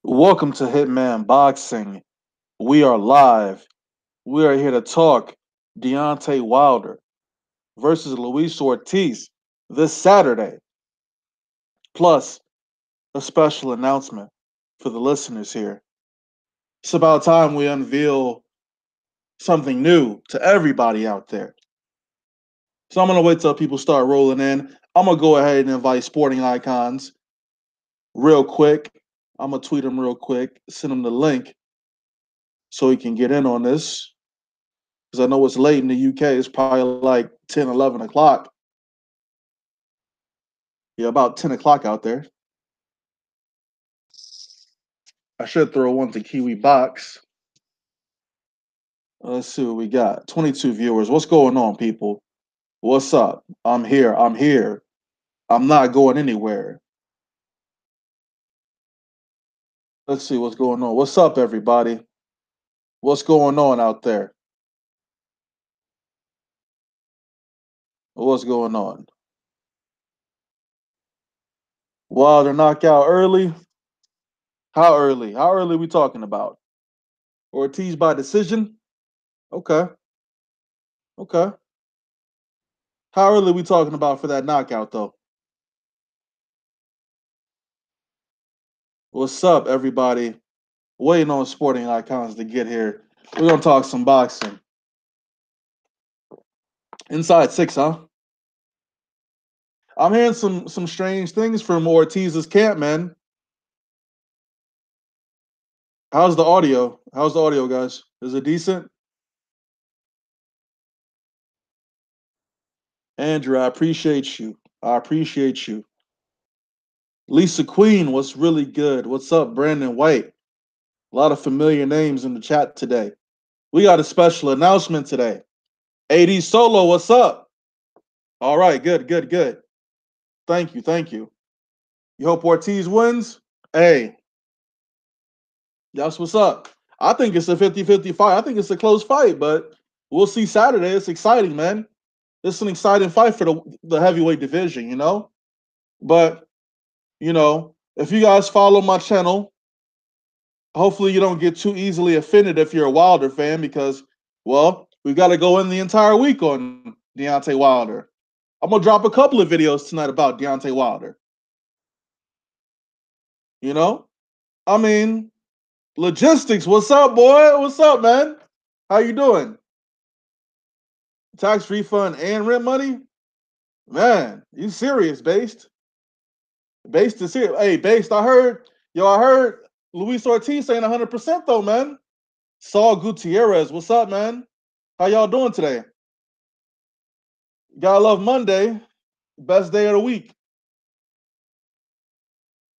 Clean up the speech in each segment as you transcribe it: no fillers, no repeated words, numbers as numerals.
Welcome to Hitman Boxing. We are live. We are here to talk Deontay Wilder versus Luis Ortiz this Saturday. Plus, a special announcement for the listeners here. It's about time we unveil something new to everybody out there. So I'm going to wait till people start rolling in. I'm going to go ahead and invite sporting icons real quick. I'm going to tweet them real quick, send them the link so he can get in on this. Because I know it's late in the UK. It's probably like 10, 11 o'clock. Yeah, about 10 o'clock out there. I should throw one to Kiwi Box. Let's see what we got. 22 viewers. What's going on, people? What's up? I'm here. I'm here. I'm not going anywhere. Let's see what's going on. What's up, everybody? What's going on out there? What's going on? Wilder knockout early? How early? How early are we talking about? Ortiz by decision? Okay. Okay. How early are we talking about for that knockout, though? What's up, everybody? Waiting on sporting icons to get here. We're gonna talk some boxing. Inside six, huh? I'm hearing some strange things from Ortiz's camp, man. How's the audio? How's the audio, guys? Is it decent? Andrew, I appreciate you. I appreciate you. Lisa Queen, what's really good? What's up, Brandon White? A lot of familiar names in the chat today. We got a special announcement today. AD Solo, what's up? All right, good, good, good. Thank you, thank you. You hope Ortiz wins? Hey, that's what's up. I think it's a 50-50 fight. I think it's a close fight, but we'll see Saturday. It's exciting, man. It's an exciting fight for the heavyweight division, you know? But, if you guys follow my channel, hopefully you don't get too easily offended if you're a Wilder fan because, well, we've got to go in the entire week on Deontay Wilder. I'm going to drop a couple of videos tonight about Deontay Wilder. You know? I mean, logistics, what's up, boy? What's up, man? How you doing? Tax refund and rent money? Man, you serious, Based? Based is here. Hey, Based, I heard Luis Ortiz saying 100% though, man. Saul Gutierrez, what's up, man? How y'all doing today? Gotta love Monday, best day of the week.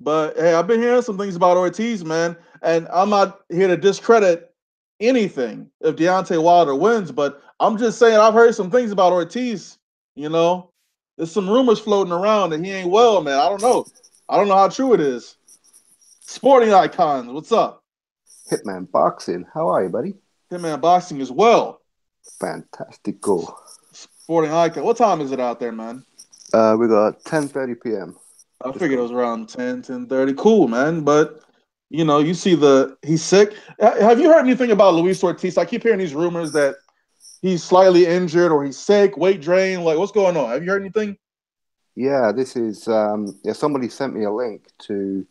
But hey, I've been hearing some things about Ortiz, man, and I'm not here to discredit anything if Deontay Wilder wins, but I'm just saying I've heard some things about Ortiz. You know, there's some rumors floating around that he ain't well, man. I don't know. I don't know how true it is. Sporting icons, what's up? Hitman Boxing. How are you, buddy? Hitman Boxing as well. Fantastico. Sporting icon. What time is it out there, man? We got 10:30 p.m. I Just figured it gone. was around 10, 10:30. Cool, man. But, you see he's sick. Have you heard anything about Luis Ortiz? I keep hearing these rumors that he's slightly injured or he's sick, weight drain. Like, what's going on? Have you heard anything? Yeah, this is somebody sent me a link to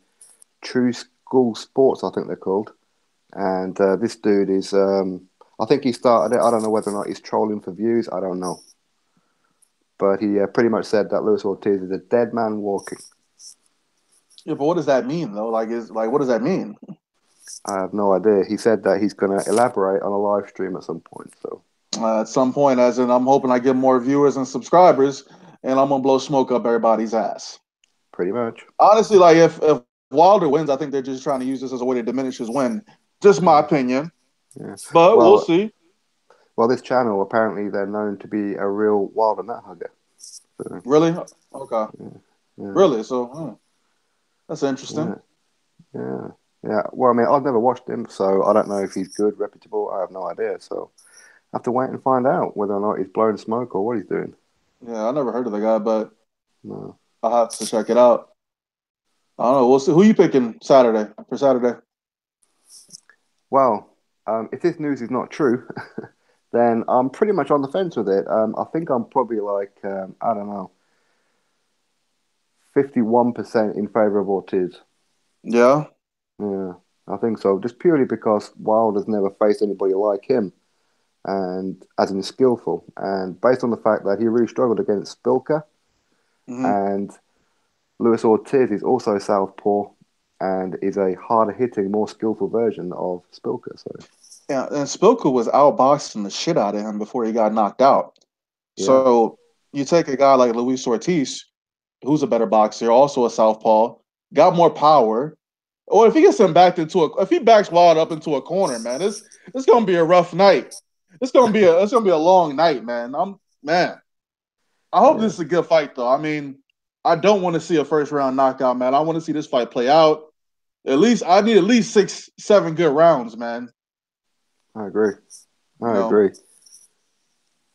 True School Sports, I think they're called. And this dude is I think he started it. I don't know whether or not he's trolling for views. I don't know. But he pretty much said that Luis Ortiz is a dead man walking. Yeah, but what does that mean though? What does that mean? I have no idea. He said that he's going to elaborate on a live stream at some point. So At some point, as in I'm hoping I get more viewers and subscribers, and I'm gonna blow smoke up everybody's ass. pretty much. Honestly, like if Wilder wins, I think they're just trying to use this as a way to diminish his win. Just my Yeah. opinion, Yeah. but we'll Well, see. Well, this channel apparently they're known to be a real wild nut hugger. So, Really? Okay. yeah, yeah, Really? So that's interesting. yeah, yeah, yeah. Well, I mean, I've never watched him, so I don't know if he's good, reputable. I have no idea. So I have to wait and find out whether or not he's blowing smoke or what he's doing. Yeah, I never heard of the guy, but No. I'll have to check it out. I don't know. We'll see. Who you picking Saturday for Saturday? Well, if this news is not true, then I'm pretty much on the fence with it. I think I'm probably like, I don't know, 51% in favor of Ortiz. Yeah. Yeah, I think so. Just purely because Wilder's never faced anybody like him, and as in skillful, and based on the fact that he really struggled against Spilka, Mm-hmm. and Luis Ortiz is also southpaw, and is a harder hitting, more skillful version of Spilka. So Yeah, and Spilka was outboxing the shit out of him before he got knocked out. yeah, So you take a guy like Luis Ortiz, who's a better boxer, also a southpaw, got more power. Or if he gets him backed into if he backs Wilder up into a corner, man, it's gonna be a rough night. It's gonna be a long night, man. Man. I hope yeah, this is a good fight, though. I mean, I don't want to see a first round knockout, man. I want to see this fight play out. I need at least 6, 7 good rounds, man. I agree. You I know, agree.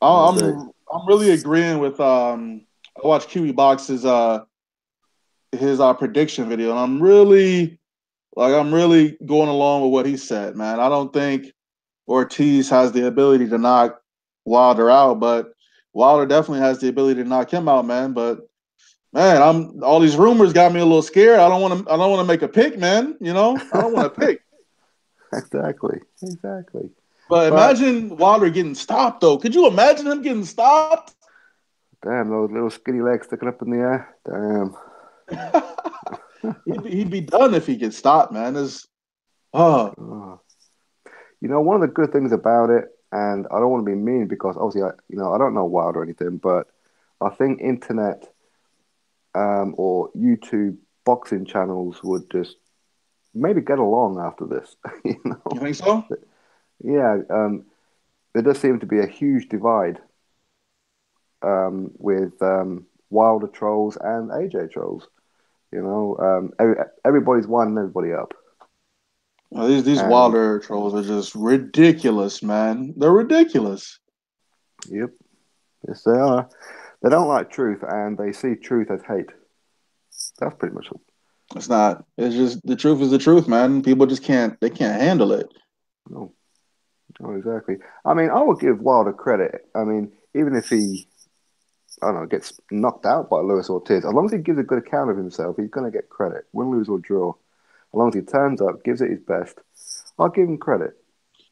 I agree. I'm really agreeing with I watched Kiwi Box's his prediction video, and I'm really going along with what he said, man. I don't think Ortiz has the ability to knock Wilder out, but Wilder definitely has the ability to knock him out, man. But man, I'm all these rumors got me a little scared. I don't want to make a pick, man. You know, I don't want to pick. Exactly. Exactly. But But imagine Wilder getting stopped, though. Could you imagine him getting stopped? damn, those little skinny legs sticking up in the air. Damn. He'd be done if he gets stopped, man. Oh, Oh. One of the good things about it, and I don't want to be mean because obviously, I don't know Wild or anything, but I think internet or YouTube boxing channels would just maybe get along after this. you think so? Yeah, there does seem to be a huge divide with Wilder trolls and AJ trolls. Everybody's winding everybody up. These And Wilder trolls are just ridiculous, man. They're ridiculous. yep, yes, they are. They don't like truth, and they see truth as hate. That's pretty much it. It's not. It's just the truth is the truth, man. People just can't. They can't handle it. No, no, exactly. I mean, I would give Wilder credit. I mean, even if he, I don't know, gets knocked out by Luis Ortiz, as long as he gives a good account of himself, he's going to get credit, win, lose, or draw. As long as he turns up, gives it his best, I'll give him credit.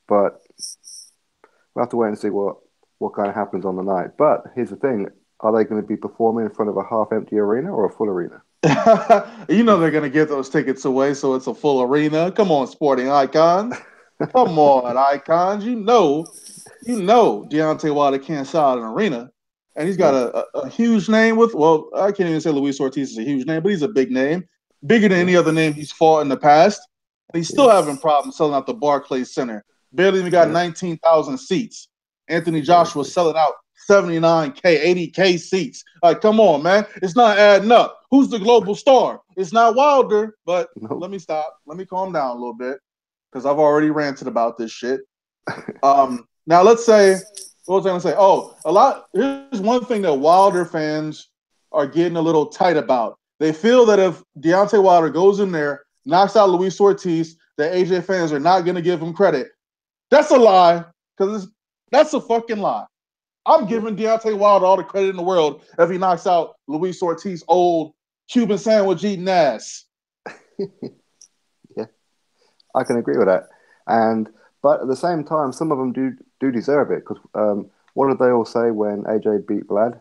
But we'll have to wait and see what kind of happens on the night. But here's the thing: are they going to be performing in front of a half-empty arena or a full arena? You know they're gonna get those tickets away, so it's a full arena. Come on, sporting icons. Come on, icons. You know Deontay Wilder can't sell out an arena. And he's got No. a huge name I can't even say Luis Ortiz is a huge name, but he's a big name. Bigger than Yeah. any other name he's fought in the past. And he's still Yeah. having problems selling out the Barclays Center. Barely even got Yeah. 19,000 seats. Anthony Joshua Exactly. selling out 79K, 80K seats. Like, come on, man. It's not adding up. Who's the global star? It's not Wilder, but No. let me stop. Let me calm down a little bit because I've already ranted about this shit. Now let's say, what was I going to say? Here's one thing that Wilder fans are getting a little tight about. They feel that if Deontay Wilder goes in there, knocks out Luis Ortiz, that AJ fans are not going to give him credit. That's a lie, because that's a fucking lie. I'm giving Deontay Wilder all the credit in the world if he knocks out Luis Ortiz, old Cuban sandwich eating ass. Yeah, I can agree with that. But at the same time, some of them do deserve it because what did they all say when AJ beat Vlad?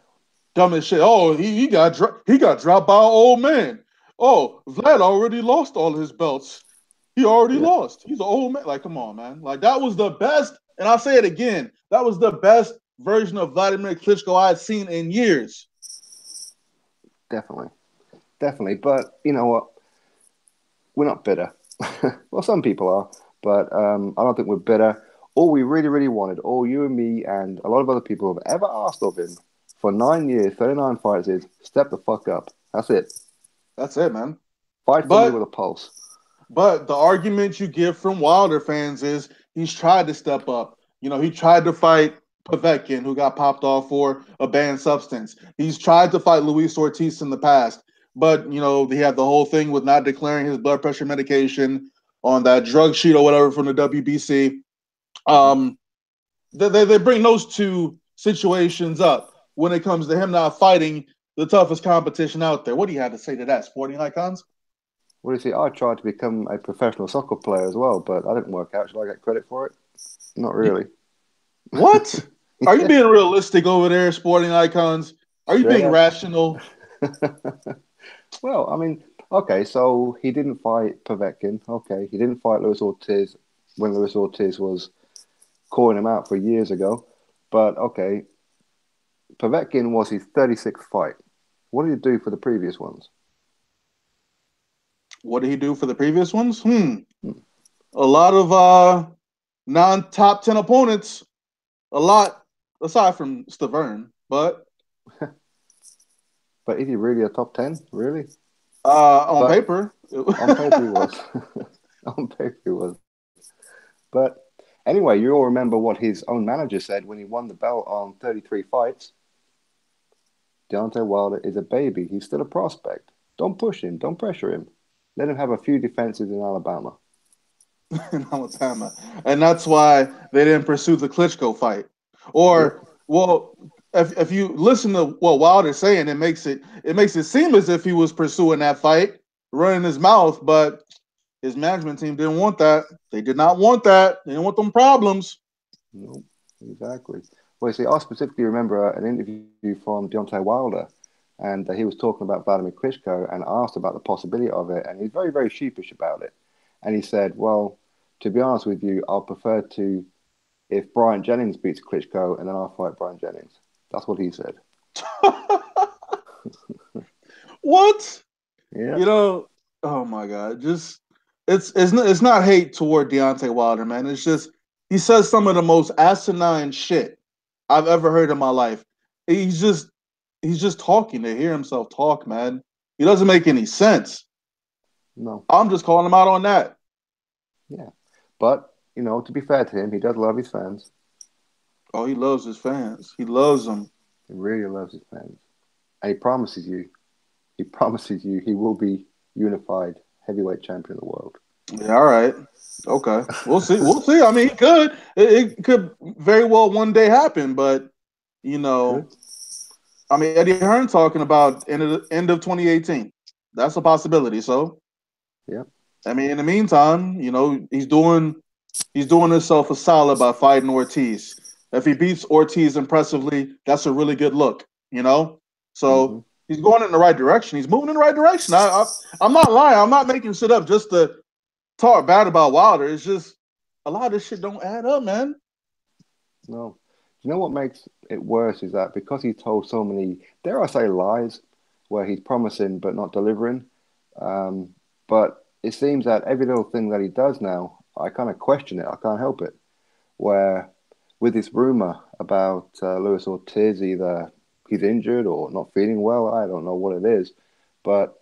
Dumb as shit. Oh, he got dropped by an old man. Oh, Vlad already lost all his belts. He already Yeah, lost. He's an old man. Like, come on, man. Like, that was the best. And I'll say it again. That was the best version of Vladimir Klitschko I had seen in years. definitely, definitely. But you know what? We're not bitter. Well, some people are, but I don't think we're bitter. All we really, really wanted, all you and me and a lot of other people have ever asked of him for 9 years, 39 fights is step the fuck up. That's it. That's it, man. Fight somebody with But a pulse. But the argument you get from Wilder fans is he's tried to step up. You know, he tried to fight Povetkin, who got popped off for a banned substance. He's tried to fight Luis Ortiz in the past. but he had the whole thing with not declaring his blood pressure medication on that drug sheet or whatever from the WBC. They bring those two situations up when it comes to him not fighting the toughest competition out there. What do you have to say to that, Sporting Icons? What do you see? I tried to become a professional soccer player as well, but I didn't work out. Should I get credit for it? Not really. What? Yeah. Are you being realistic over there, Sporting Icons? Are you being rational? Well, I mean, okay, so he didn't fight Povetkin. Okay, he didn't fight Luis Ortiz when Luis Ortiz was calling him out for years ago. But okay, Povetkin was his 36th fight. What did he do for the previous ones? What did he do for the previous ones? A lot of non-top 10 opponents. A lot, aside from Stavern, but is he really a top 10? Really? On paper. On paper he was. On paper he was. But anyway, you all remember what his own manager said when he won the belt on 33 fights. Deontay Wilder is a baby. He's still a prospect. Don't push him. Don't pressure him. Let him have a few defenses in Alabama. And that's why they didn't pursue the Klitschko fight. Or, well, if you listen to what Wilder's saying, it makes it seem as if he was pursuing that fight, running his mouth, but his management team didn't want that. They did not want that. They didn't want them problems. No, exactly. Well, you see, I specifically remember an interview from Deontay Wilder, and he was talking about Vladimir Klitschko and asked about the possibility of it, and he's very, very sheepish about it. And he said, well, to be honest with you, I'll prefer to if Brian Jennings beats Klitschko and then I'll fight Brian Jennings. That's what he said. What? Yeah. Oh my God. Just it's not hate toward Deontay Wilder, man. It's just he says some of the most asinine shit I've ever heard in my life. He's just talking to hear himself talk, man. He doesn't make any sense. No. I'm just calling him out on that. Yeah. But, to be fair to him, he does love his fans. Oh, he loves his fans. He loves them. He really loves his fans. And he promises you he will be unified heavyweight champion of the world. Yeah, all right. Okay. We'll see. We'll see. I mean, it could very well one day happen, but I mean, Eddie Hearn talking about end of 2018. That's a possibility. So, yeah. I mean, in the meantime, he's doing himself a solid by fighting Ortiz. If he beats Ortiz impressively, that's a really good look. So he's going in the right direction. He's moving in the right direction. I'm not lying. I'm not making shit up just to talk bad about Wilder. It's just a lot of this shit don't add up, man. No. You know what makes it worse is that because he told so many, dare I say, lies, where he's promising but not delivering. But it seems that every little thing that he does now, I kind of question it. I can't help it. Where with this rumor about Luis Ortiz, either he's injured or not feeling well, I don't know what it is. But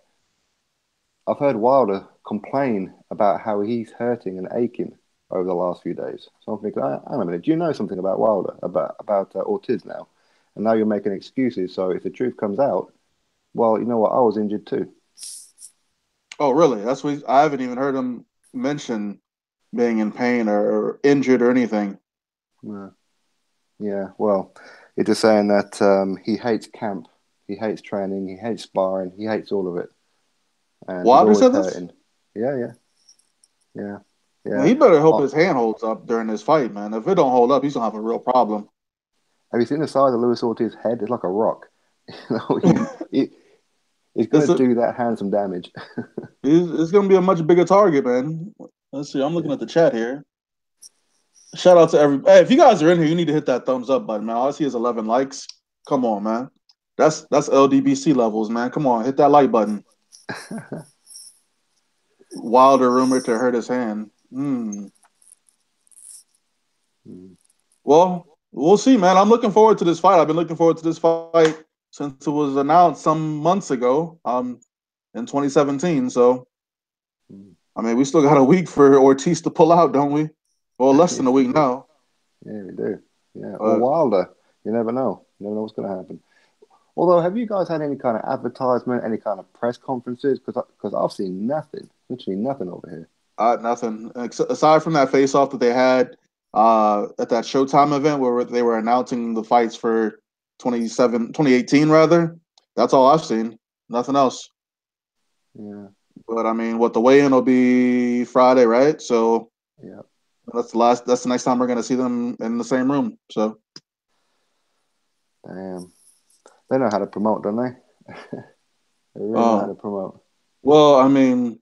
I've heard Wilder complain about how he's hurting and aching over the last few days. So I'm thinking, hang on a minute, do you know something about Wilder, about Ortiz now? And now you're making excuses. So if the truth comes out, well, you know what? I was injured too. Oh, really? That's what I haven't even heard him mention being in pain or injured or anything. Yeah. Well, it's just saying that he hates camp, he hates training, he hates sparring, he hates all of it. And Wilder said this? Yeah. Well, he better hope his hand holds up during this fight, man. If it don't hold up, he's gonna have a real problem. Have you seen the size of Luis Ortiz's head? It's like a rock. He's going to do that hand some damage. It's going to be a much bigger target, man. Let's see. I'm looking at the chat here. Shout out to everybody. Hey, if you guys are in here, you need to hit that thumbs up button, man. All I see is 11 likes. Come on, man. That's LDBC levels, man. Come on, hit that like button. Wilder rumored to hurt his hand. Well, we'll see, man. I'm looking forward to this fight. I've been looking forward to this fight since it was announced some months ago, in 2017. So, I mean, we still got a week for Ortiz to pull out, don't we? Well, less than a week now. Yeah, we do. Yeah, or Wilder. You never know. You never know what's going to happen. Although, have you guys had any kind of advertisement, any kind of press conferences? Because I've seen nothing, literally nothing over here. Nothing aside from that face-off that they had at that Showtime event where they were announcing the fights for 2018 rather. That's all I've seen. Nothing else. Yeah. But I mean, what the weigh-in will be Friday, right? So Yeah. that's the next time we're gonna see them in the same room. So Damn. They know how to promote, don't they? They really know how to promote. well, I mean,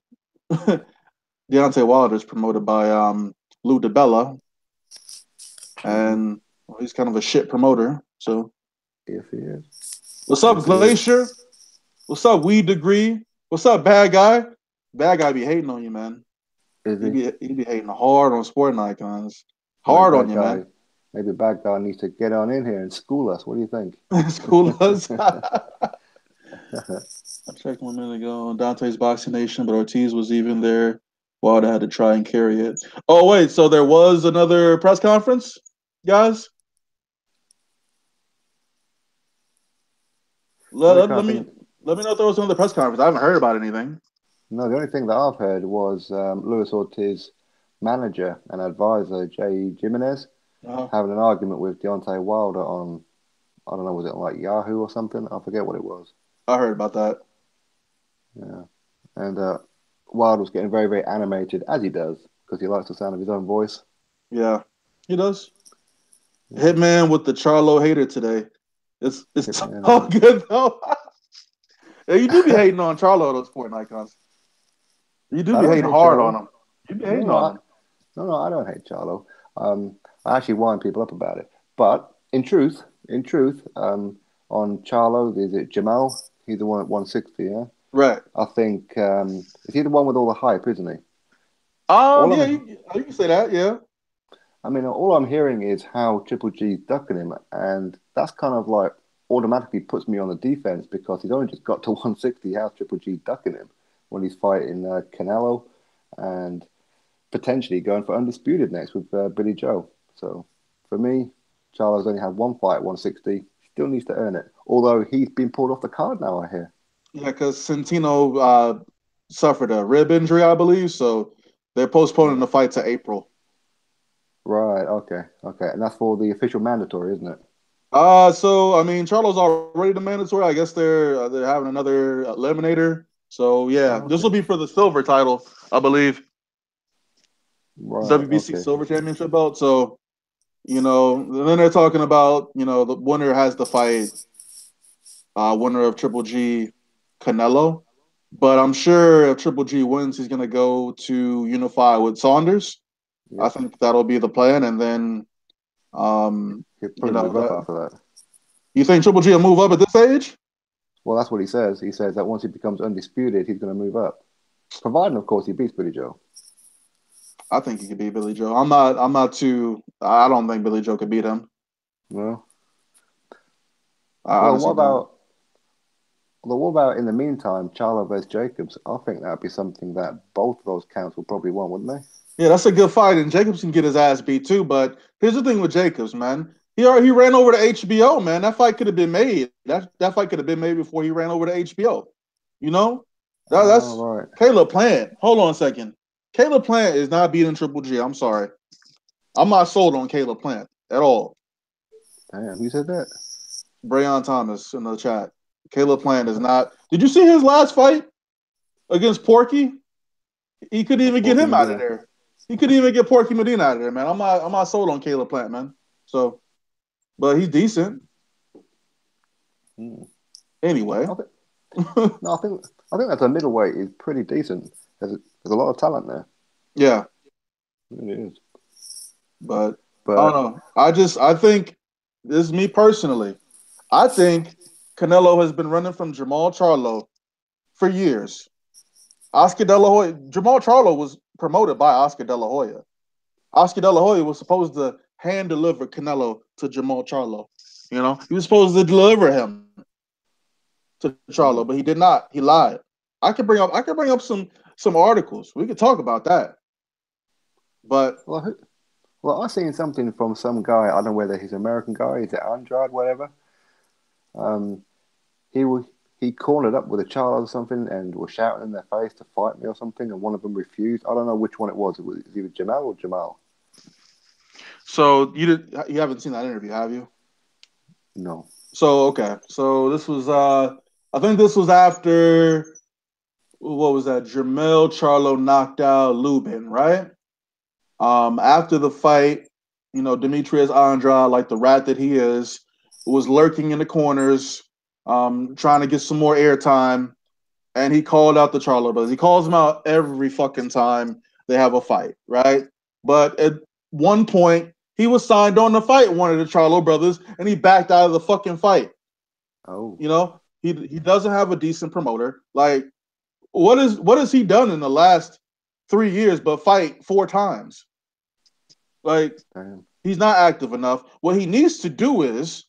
Deontay Wilder is promoted by Lou DiBella, Mm-hmm. and well, he's kind of a shit promoter. So Yes, he is. what's up, Yes, he is. Glacier? What's up, Weed Degree? What's up, Bad Guy? Bad Guy be hating on you, man. Is He he? be hating hard on sporting icons. Well, maybe Hard on bad you, guy. man. Maybe bad guy needs to get on in here and school us. What do you think? School us. I checked 1 minute ago. Dante's Boxing Nation, but Ortiz was even there. Wilder had to try and carry it. Oh wait, so there was another press conference, guys. The only Let, kind let of me thing. let me know if there was another press conference. I haven't heard about anything. No, the only thing that I've heard was Luis Ortiz manager and advisor Jay Jimenez Uh-huh. having an argument with Deontay Wilder on, I don't know, was it on like Yahoo or something? I forget what it was. I heard about that. Yeah. And Wilder was getting very, very animated, as he does, because he likes the sound of his own voice. Yeah, he does. Yeah. Hitman with the Charlo hater today. It's all Hitman. good though. Yeah, you do be hating on Charlo, those sporting icons. You do I be don't hating hate hard on Charlo. them. You be No, hating no, on I, them. no, I don't hate Charlo. I actually wind people up about it. But in truth, on Charlo, is it Jamal? He's the one at 160, yeah? Right. I think, is he the one with all the hype, isn't he? All Yeah, I'm, you can say that. Yeah. I mean, all I'm hearing is how Triple G's ducking him, and that's kind of like automatically puts me on the defense because he's only just got to 160. How's Triple G ducking him when he's fighting Canelo and potentially going for undisputed next with Billy Joe? So for me, Charlo's only had one fight at 160. Still needs to earn it. Although he's been pulled off the card now, I hear. Yeah, because Centino suffered a rib injury, I believe. So they're postponing the fight to April. Right. Okay. Okay. And that's for the official mandatory, isn't it? So I mean, Charlo's already the mandatory. I guess they're having another eliminator. So yeah, Oh, this will okay. be for the silver title, I believe, Right. WBC Okay. silver championship belt. So then they're talking about the winner has to fight winner of Triple G Canelo. But I'm sure if Triple G wins, he's gonna go to unify with Saunders. I Yep. think that'll be the plan, and then um, He'll probably move up that after that. you think Triple G will move up at this age? Well, that's what he says. He says that once he becomes undisputed, he's going to move up, providing, of course, he beats Billy Joe. I think he could beat Billy Joe. I'm not. I'm not too. I don't think Billy Joe could beat him. Well, I well, what honestly don't. about what about in the meantime, Charlo versus Jacobs? I think that'd be something that both of those counts will probably want, wouldn't they? Yeah, that's a good fight, and Jacobs can get his ass beat too. But here's the thing with Jacobs, man. He ran over to HBO, man. That fight could have been made. That fight could have been made before he ran over to HBO. You know, Oh, that's right. Caleb Plant. Hold on a second. Caleb Plant is not beating Triple G. I'm sorry. I'm not sold on Caleb Plant at all. Damn, who said that? Brayon Thomas in the chat. Caleb Plant is not. Did you see his last fight against Porky? He couldn't even get Porky him out of Medina. there. He couldn't even get Porky Medina out of there, man. I'm not sold on Caleb Plant, man. So, but he's decent. Hmm. Anyway. I think, no, I think that's a middleweight is pretty decent. There's a lot of talent there. Yeah. It is. But I But don't know. I think this is me personally. I think Canelo has been running from Jamal Charlo for years. Oscar De La Hoya, Jamal Charlo was promoted by Oscar De La Hoya. Oscar De La Hoya was supposed to hand deliver Canelo to Jamal Charlo. He was supposed to deliver him to Charlo, hmm. but he did not. He lied. I could bring up some articles. We could talk about that. But well, well, I seen something from some guy. I don't know whether he's an American guy, is it Andrade, whatever. Um, he was he cornered up with a child or something and was shouting in their face to fight me or something, and one of them refused. I don't know which one it was. It was either Jamal or Jamal. So you haven't seen that interview, have you? No. So okay. So this was I think this was after what was that? Jermell Charlo knocked out Lubin, right? After the fight, Demetrius Andrade, like the rat that he is, was lurking in the corners, trying to get some more airtime, and he called out the Charlo brothers. He calls them out every fucking time they have a fight, right? But at one point, he was signed on to fight one of the Charlo brothers, and he backed out of the fucking fight. Oh. He doesn't have a decent promoter. Like, what has he done in the last 3 years but fight 4 times? Like, Damn. he's not active enough. What he needs to do is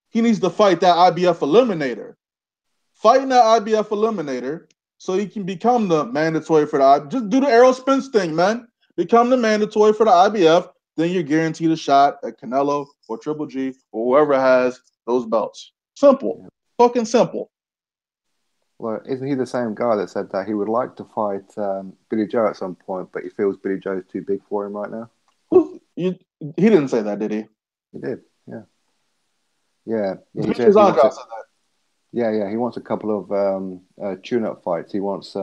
he needs to fight that IBF eliminator. Fighting that IBF eliminator so he can become the mandatory for the just do the Errol Spence thing, man. Become the mandatory for the IBF, then you're guaranteed a shot at Canelo or Triple G or whoever has those belts. Simple. Yeah. Fucking simple. Well, isn't he the same guy that said that he would like to fight Billy Joe at some point, but he feels Billy Joe is too big for him right now? He didn't say that, did he? He did, yeah. Yeah, he Demetrius said he wants Andrade said that. yeah, he wants a couple of tune-up fights. He wants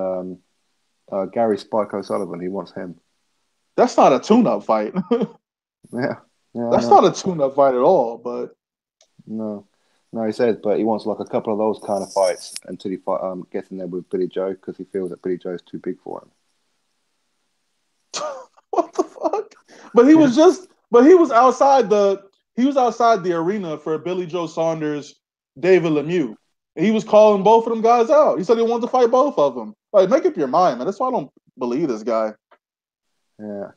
Gary Spike O'Sullivan. He wants him. That's not a tune-up fight. Yeah, yeah, That's not a tune-up fight at all, but no, he says, but he wants like a couple of those kind of fights until he gets in there with Billy Joe because he feels that Billy Joe is too big for him. What the fuck? But he was outside the arena for Billy Joe Saunders, David Lemieux. And he was calling both of them guys out. He said he wanted to fight both of them. Like, make up your mind, man. That's why I don't believe this guy. Yeah,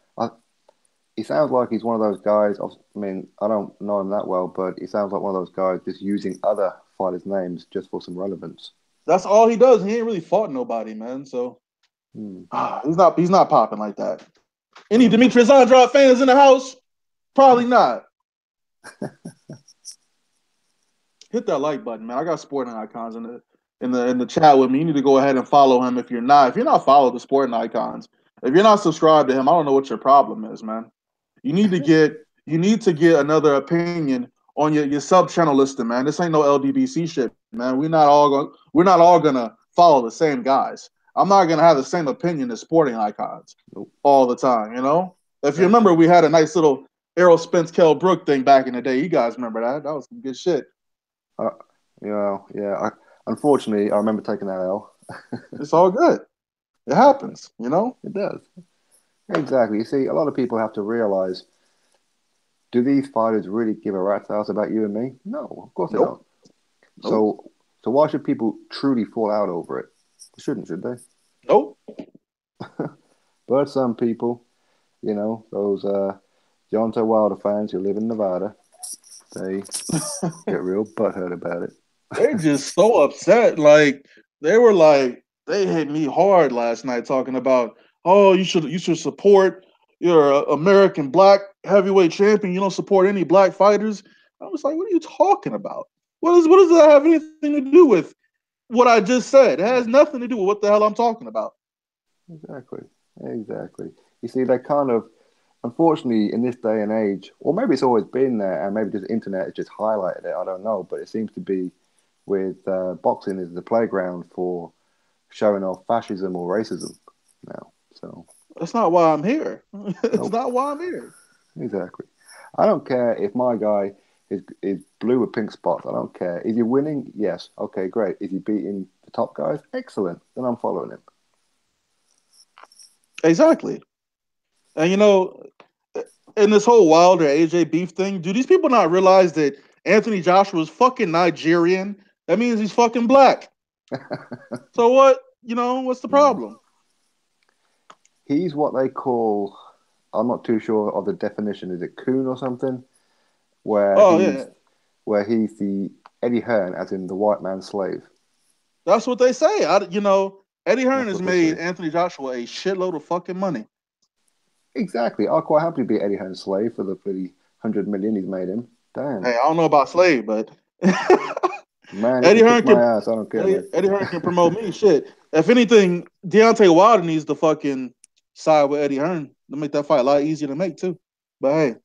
he sounds like he's one of those guys. I mean, I don't know him that well, but he sounds like one of those guys just using other fighters' names just for some relevance. That's all he does. He ain't really fought nobody, man. So he's not popping like that. Any Demetrius Andrade fans in the house? Probably not. Hit that like button, man. I got sporting icons in the chat with me. You need to go ahead and follow him if you're not. If you're not followed the sporting icons, if you're not subscribed to him, I don't know what your problem is, man. You need to get another opinion on your sub channel listing, man. This ain't no LDBC shit, man. We're not all gonna follow the same guys. I'm not gonna have the same opinion as sporting icons all the time, If you remember, we had a nice little Errol Spence Kell Brook thing back in the day. You guys remember that? That was some good shit. Yeah. Unfortunately, I remember taking that L. It's all good. It happens, It does. Exactly. You see, a lot of people have to realize, do these fighters really give a rat's ass about you and me? No, of course they don't. Nope. So why should people truly fall out over it? They shouldn't, should they? Nope. But some people, those Deontay Wilder fans who live in Nevada, they get real butthurt about it. They're just so upset. Like, they hit me hard last night talking about, oh, you should support your American black heavyweight champion. You don't support any black fighters. I was like, what are you talking about? What does that have anything to do with what I just said? It has nothing to do with what the hell I'm talking about. Exactly. You see, they kind of, unfortunately, in this day and age, or maybe it's always been there, and maybe just the internet has just highlighted it. I don't know, but it seems to be with boxing is the playground for showing off fascism or racism now. So that's not why I'm here. It's not why I'm here. Exactly. I don't care if my guy is blue with pink spots. I don't care. Is he winning? Yes. Okay, great. Is he beating the top guys? Excellent. Then I'm following him. Exactly. And in this whole Wilder AJ beef thing, do these people not realize that Anthony Joshua is fucking Nigerian? That means he's fucking black. So what? What's the problem? He's what they call, I'm not too sure of the definition. Is it coon or something? Where he's the Eddie Hearn, as in the white man's slave. That's what they say. Eddie Hearn has made Anthony Joshua a shitload of fucking money. Exactly. I'll quite happily be Eddie Hearn's slave for the $100 million he's made him. Damn. Hey, I don't know about slave, but Man, you Eddie can kick Hearn my can ass. I don't care, mate. Eddie Hearn can promote me. Shit. If anything, Deontay Wilder needs to fucking side with Eddie Hearn to make that fight a lot easier to make too. But hey,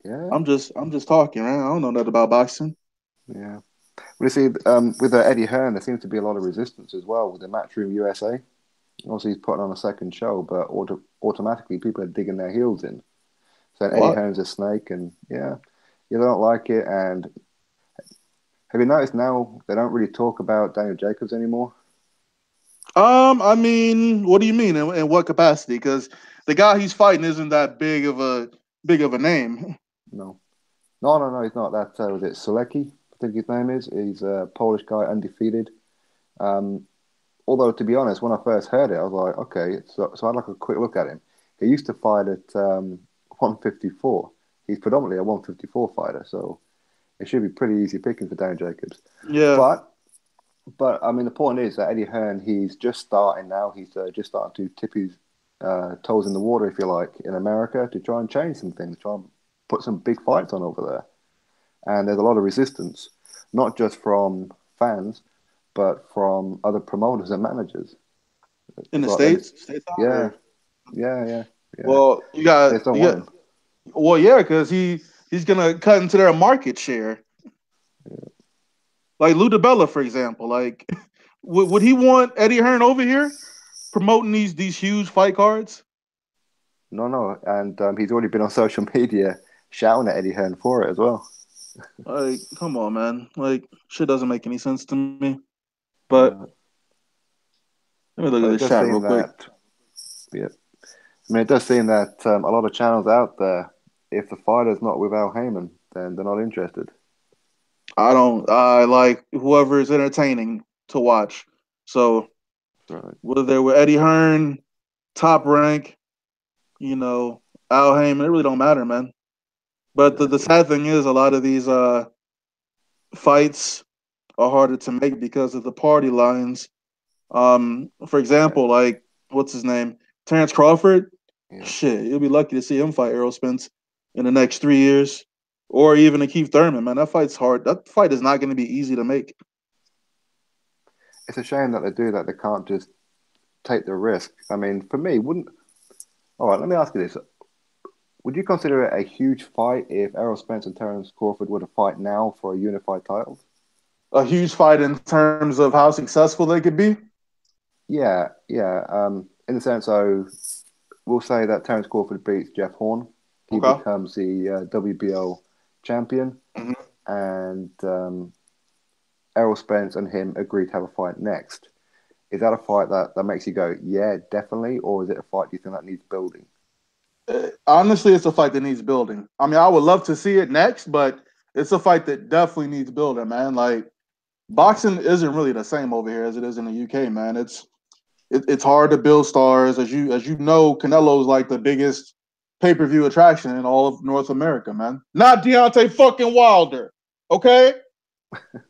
Yeah, I'm just talking, man. I don't know nothing about boxing. yeah. Well, you see, with Eddie Hearn, there seems to be a lot of resistance as well with the Matchroom USA. Obviously, he's putting on a second show, but automatically people are digging their heels in. So Eddie What? Hearn's a snake, and yeah, you don't like it. And have you noticed now they don't really talk about Daniel Jacobs anymore? I mean, what do you mean? In what capacity? Because the guy he's fighting isn't that big of a name. No, no. He's not. That was it. Selecki, I think his name is. He's a Polish guy, undefeated. Um, Although to be honest, when I first heard it, I was like, okay. So I had like a quick look at him. He used to fight at 154. He's predominantly a 154 fighter, so it should be pretty easy picking for Daniel Jacobs. Yeah. But I mean, the point is that Eddie Hearn, he's just starting now. He's just starting to tip his toes in the water, if you like, in America to try and change some things, try and put some big fights on over there. And there's a lot of resistance, not just from fans, but from other promoters and managers. In the So, states, yeah, or yeah. well, They just don't want him. well, yeah, because he's gonna cut into their market share. Like Lou DiBella, for example. Like, would he want Eddie Hearn over here promoting these huge fight cards? No. And he's already been on social media shouting at Eddie Hearn for it as well. Like, come on, man. Like, shit doesn't make any sense to me. But Uh, let me look but at it this does chat real seem quick. that, yeah. I mean, it does seem that a lot of channels out there, if the fighter's not with Al Heyman, then they're not interested. I like whoever is entertaining to watch. So Right. whether they're with Eddie Hearn, Top Rank, you know, Al Heyman, it really don't matter, man. But the Exactly. sad thing is a lot of these fights are harder to make because of the party lines. For Yeah. example, like what's his name? Terrence Crawford. Yeah. Shit, you'll be lucky to see him fight Errol Spence in the next 3 years. Or even a Keith Thurman, man. That fight's hard. That fight is not going to be easy to make. It's a shame that they do that. They can't just take the risk. I mean, for me, wouldn't. All right, let me ask you this. Would you consider it a huge fight if Errol Spence and Terence Crawford were to fight now for a unified title? A huge fight in terms of how successful they could be. Yeah, yeah. In the sense, so we'll say that Terence Crawford beats Jeff Horn. He Okay. becomes the WBO champion, Mhm. and Errol Spence and him agree to have a fight next. Is that a fight that makes you go, yeah, definitely, or is it a fight you think that needs building? Honestly, it's a fight that needs building. I mean, I would love to see it next, but it's a fight that definitely needs building, man. Like boxing isn't really the same over here as it is in the UK, man. It's hard to build stars, as you know. Canelo's like the biggest pay-per-view attraction in all of North America, man. Not Deontay fucking Wilder, okay?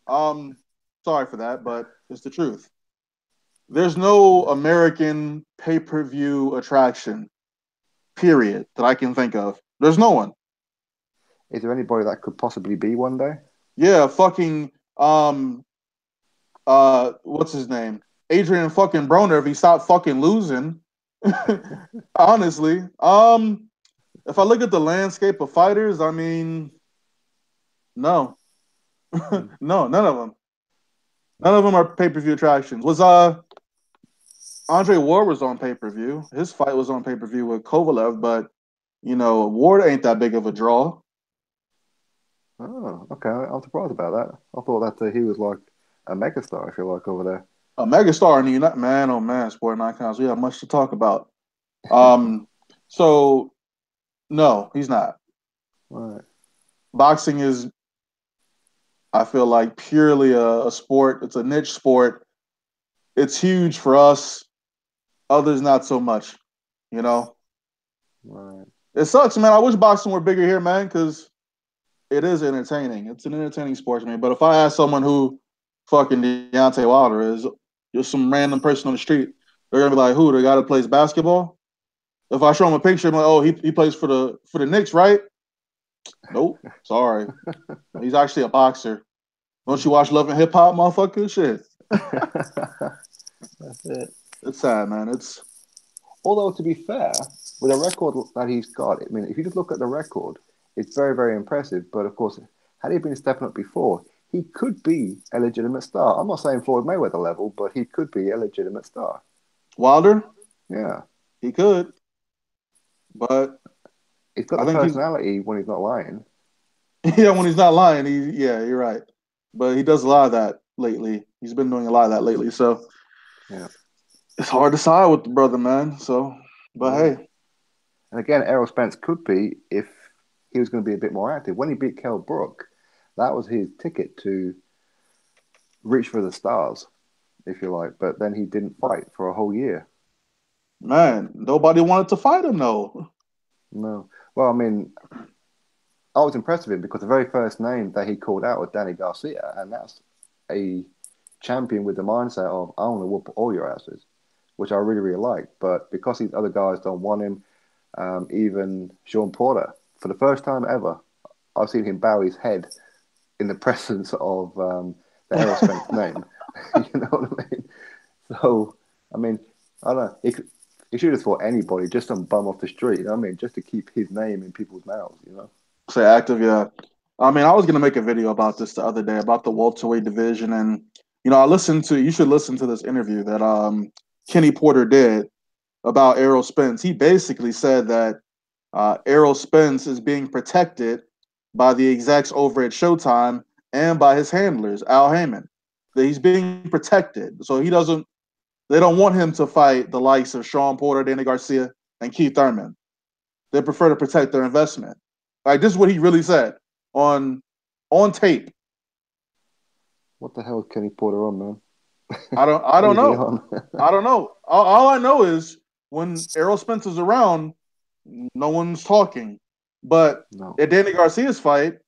Um, sorry for that, but it's the truth. There's no American pay-per-view attraction, period, that I can think of. There's no one. Is there anybody that could possibly be one day? Yeah, fucking what's his name? Adrian fucking Broner if he stopped fucking losing. Honestly. If I look at the landscape of fighters, I mean, no. Hmm. No, none of them. None of them are pay-per-view attractions. Was Andre Ward was on pay-per-view. His fight was on pay-per-view with Kovalev, but Ward ain't that big of a draw. Oh, okay. I'm surprised about that. I thought that he was like a megastar, if you like, over there. A megastar in the United man, oh man, sport icons. We have much to talk about. Um, so no, he's not. Right. Boxing is, I feel like, purely a sport. It's a niche sport. It's huge for us. Others not so much. You know, Right. it sucks, man. I wish boxing were bigger here, man, because it is entertaining. It's an entertaining sport to me. But if I ask someone who fucking Deontay Wilder is, just some random person on the street, they're gonna be like, "Who? The guy that plays basketball?" If I show him a picture, I'm like, "Oh, he plays for the Knicks, right?" Nope. Sorry, he's actually a boxer. Don't you watch Love and Hip Hop, motherfucker? Shit. That's it. It's sad, man. It's Although, to be fair, with a record that he's got, I mean, if you just look at the record, it's very, very impressive. But of course, had he been stepping up before, he could be a legitimate star. I'm not saying Floyd Mayweather level, but he could be a legitimate star. Wilder. Yeah. He could. But He's got I the think personality when he's not lying. yeah, when he's not lying, you're right. But he does a lot of that lately. He's been doing a lot of that lately. So Yeah. it's hard to side with the brother, man. So, but Yeah. hey. And again, Errol Spence could be if he was going to be a bit more active. When he beat Kell Brook, that was his ticket to reach for the stars, if you like. But then he didn't fight for a whole year. Man, nobody wanted to fight him though. No. Well, I mean, I was impressed with him because the very first name that he called out was Danny Garcia, and that's a champion with the mindset of I want to whoop all your asses, which I really, really like. But because these other guys don't want him, even Sean Porter, for the first time ever, I've seen him bow his head in the presence of the Errol Spence name. You know what I mean? So, I mean, I don't know. He should have fought anybody, just some bum off the street. You know what I mean? Just to keep his name in people's mouths, you know? Say active, yeah. I mean, I was gonna make a video about this the other day about the welterweight division, and you should listen to this interview that Kenny Porter did about Errol Spence. He basically said that Errol Spence is being protected by the execs over at Showtime and by his handlers, Al Heyman. That he's being protected, so they don't want him to fight the likes of Sean Porter, Danny Garcia, and Keith Thurman. They prefer to protect their investment. Like, this is what he really said on tape. What the hell is Kenny Porter on, man? I don't know. I don't know. All I know is when Errol Spence is around, no one's talking. But at Danny Garcia's fight,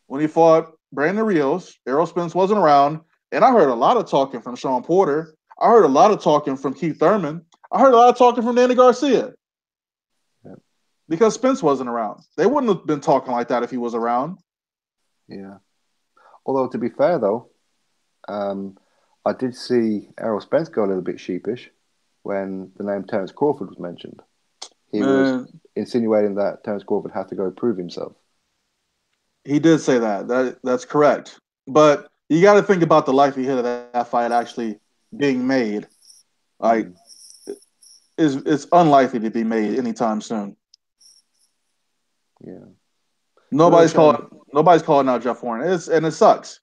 when he fought Brandon Rios, Errol Spence wasn't around, and I heard a lot of talking from Sean Porter. I heard a lot of talking from Keith Thurman. I heard a lot of talking from Danny Garcia. Yeah. Because Spence wasn't around. They wouldn't have been talking like that if he was around. Yeah. Although, to be fair, though, I did see Errol Spence go a little bit sheepish when the name Terence Crawford was mentioned. He was insinuating that Terence Crawford had to go prove himself. He did say that. That's correct. But you got to think about the likelihood of that fight actually being made. Like, it's unlikely to be made anytime soon. Yeah. Nobody's calling out Jeff Horn. It sucks.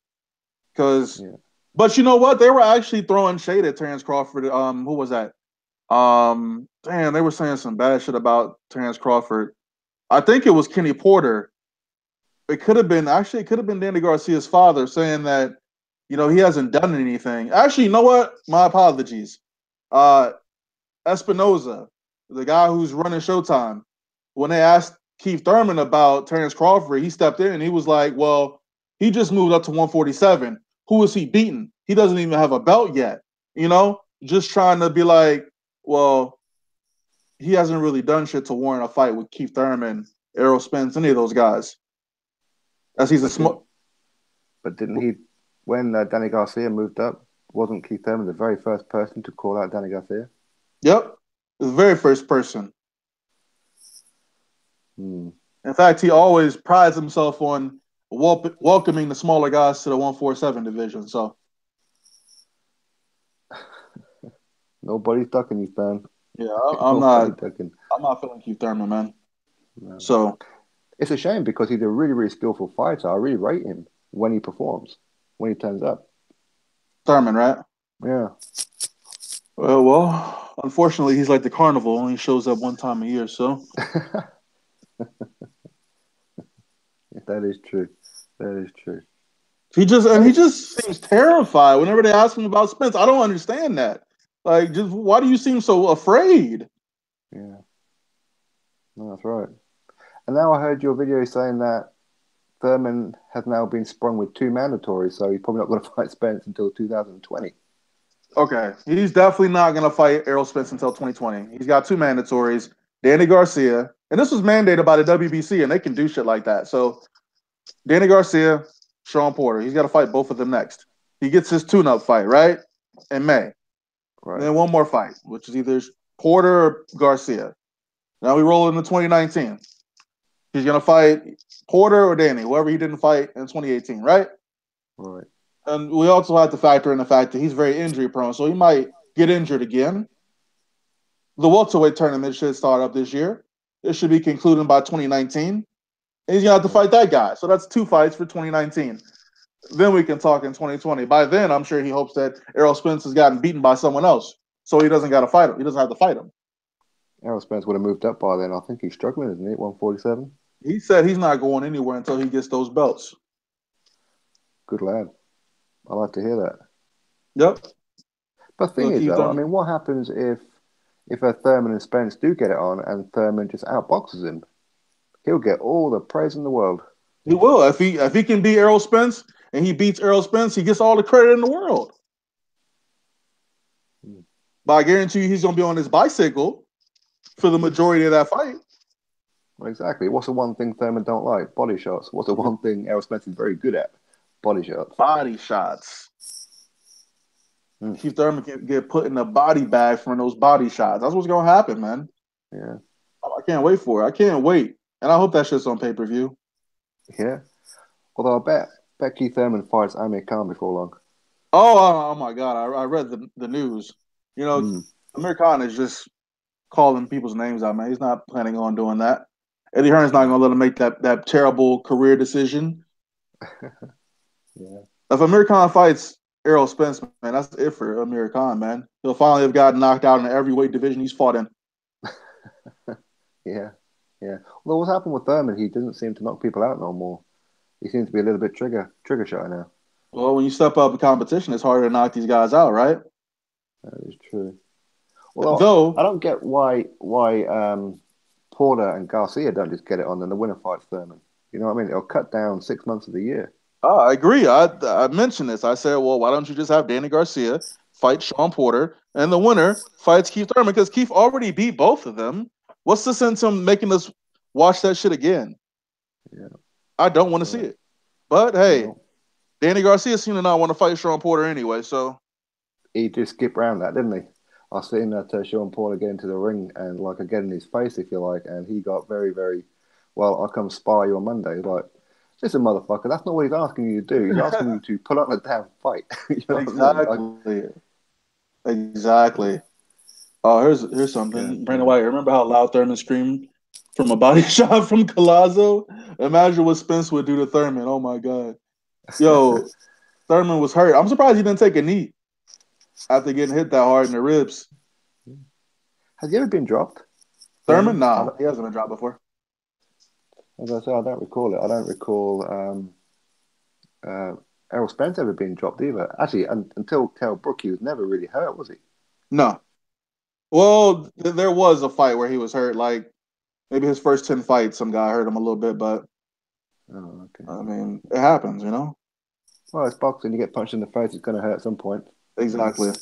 But you know what? They were actually throwing shade at Terence Crawford. Who was that? They were saying some bad shit about Terence Crawford. I think it was Kenny Porter. It could have been Danny Garcia's father saying that, he hasn't done anything. Actually, you know what? My apologies. Espinoza, the guy who's running Showtime, when they asked Keith Thurman about Terence Crawford, he stepped in and he was like, well, he just moved up to 147. Who is he beating? He doesn't even have a belt yet. Just trying to be like, well, he hasn't really done shit to warrant a fight with Keith Thurman, Errol Spence, any of those guys. But didn't he, when Danny Garcia moved up, wasn't Keith Thurman the very first person to call out Danny Garcia? Yep, the very first person. In fact, he always prides himself on welcoming the smaller guys to the 147 division. So nobody's ducking you, Stan. Yeah, I'm not feeling Keith Thurman, man. No. So it's a shame because he's a really, really skillful fighter. I really rate him when he performs, when he turns up. Thurman, right? Yeah. Well, unfortunately, he's like the carnival; only shows up one time a year. So that is true. That is true. He just seems terrified whenever they ask him about Spence. I don't understand that. Like, just why do you seem so afraid? Yeah. No, that's right. And now I heard your video saying that Thurman has now been sprung with 2 mandatories, so he's probably not going to fight Spence until 2020. Okay. He's definitely not going to fight Errol Spence until 2020. He's got 2 mandatories. Danny Garcia, and this was mandated by the WBC, and they can do shit like that. So, Danny Garcia, Sean Porter. He's got to fight both of them next. He gets his tune-up fight, right? In May. Right. Then one more fight, which is either Porter or Garcia. Now we roll into 2019. He's going to fight Porter or Danny, whoever he didn't fight in 2018, right? Right. And we also have to factor in the fact that he's very injury prone, so he might get injured again. The welterweight tournament should start up this year. It should be concluding by 2019. And he's going to have to fight that guy. So that's 2 fights for 2019. Then we can talk in 2020. By then, I'm sure he hopes that Errol Spence has gotten beaten by someone else, so he doesn't got to fight him. He doesn't have to fight him. Errol Spence would have moved up by then. I think he's struggling, isn't he, at 147? He said he's not going anywhere until he gets those belts. Good lad. I like to hear that. Yep. But the thing is, though, I mean, what happens if Thurman and Spence do get it on and Thurman just outboxes him? He'll get all the praise in the world. He will. If he can beat Errol Spence and he beats Errol Spence, he gets all the credit in the world. But I guarantee you he's going to be on his bicycle for the majority of that fight. Well, exactly. What's the one thing Thurman don't like? Body shots. What's the one thing Errol Spence is very good at? Body shots. Body shots. Keith Thurman can get put in a body bag from those body shots. That's what's going to happen, man. Yeah. I can't wait for it. I can't wait. And I hope that shit's on pay-per-view. Yeah. Although I bet Keith Thurman fights Amir Khan before long. Oh my God. I read the news. You know, Amir Khan is just calling people's names out, man. He's not planning on doing that. Eddie Hearn's not going to let him make that terrible career decision. Yeah. If Amir Khan fights Errol Spence, man, that's it for Amir Khan, man. He'll finally have gotten knocked out in every weight division he's fought in. Yeah. Well, what's happened with Thurman? He doesn't seem to knock people out no more. He seems to be a little bit trigger shy now. Well, when you step up in competition, it's harder to knock these guys out, right? That is true. Well, I don't get why Porter and Garcia don't just get it on and the winner fights Thurman. You know what I mean? It'll cut down 6 months of the year. I agree. I mentioned this. I said, well, why don't you just have Danny Garcia fight Sean Porter and the winner fights Keith Thurman? Because Keith already beat both of them. What's the sense of making us watch that shit again? Yeah. I don't want to see it. But, hey, Danny Garcia seemed to not want to fight Sean Porter anyway, so. He just skipped around that, didn't he? I seen that Sean Porter get into the ring and, like, get in his face, if you like, and he got very, very, well, I'll come spar you on Monday. Like, just a motherfucker. That's not what he's asking you to do. He's asking you to put on a damn fight. You know Exactly. Oh, here's something. Yeah. Brandon White, remember how loud Thurman screamed from a body shot from Collazo? Imagine what Spence would do to Thurman. Oh, my God. Yo, Thurman was hurt. I'm surprised he didn't take a knee after getting hit that hard in the ribs. Has he ever been dropped? Thurman? No, he hasn't been dropped before. As I say, I don't recall it. I don't recall Errol Spence ever being dropped either. Actually, until Kell Brook, he was never really hurt, was he? No. Well, there was a fight where he was hurt. Like, maybe his first 10 fights, some guy hurt him a little bit, but I mean, it happens, you know? Well, it's boxing. You get punched in the face, it's going to hurt at some point. Exactly.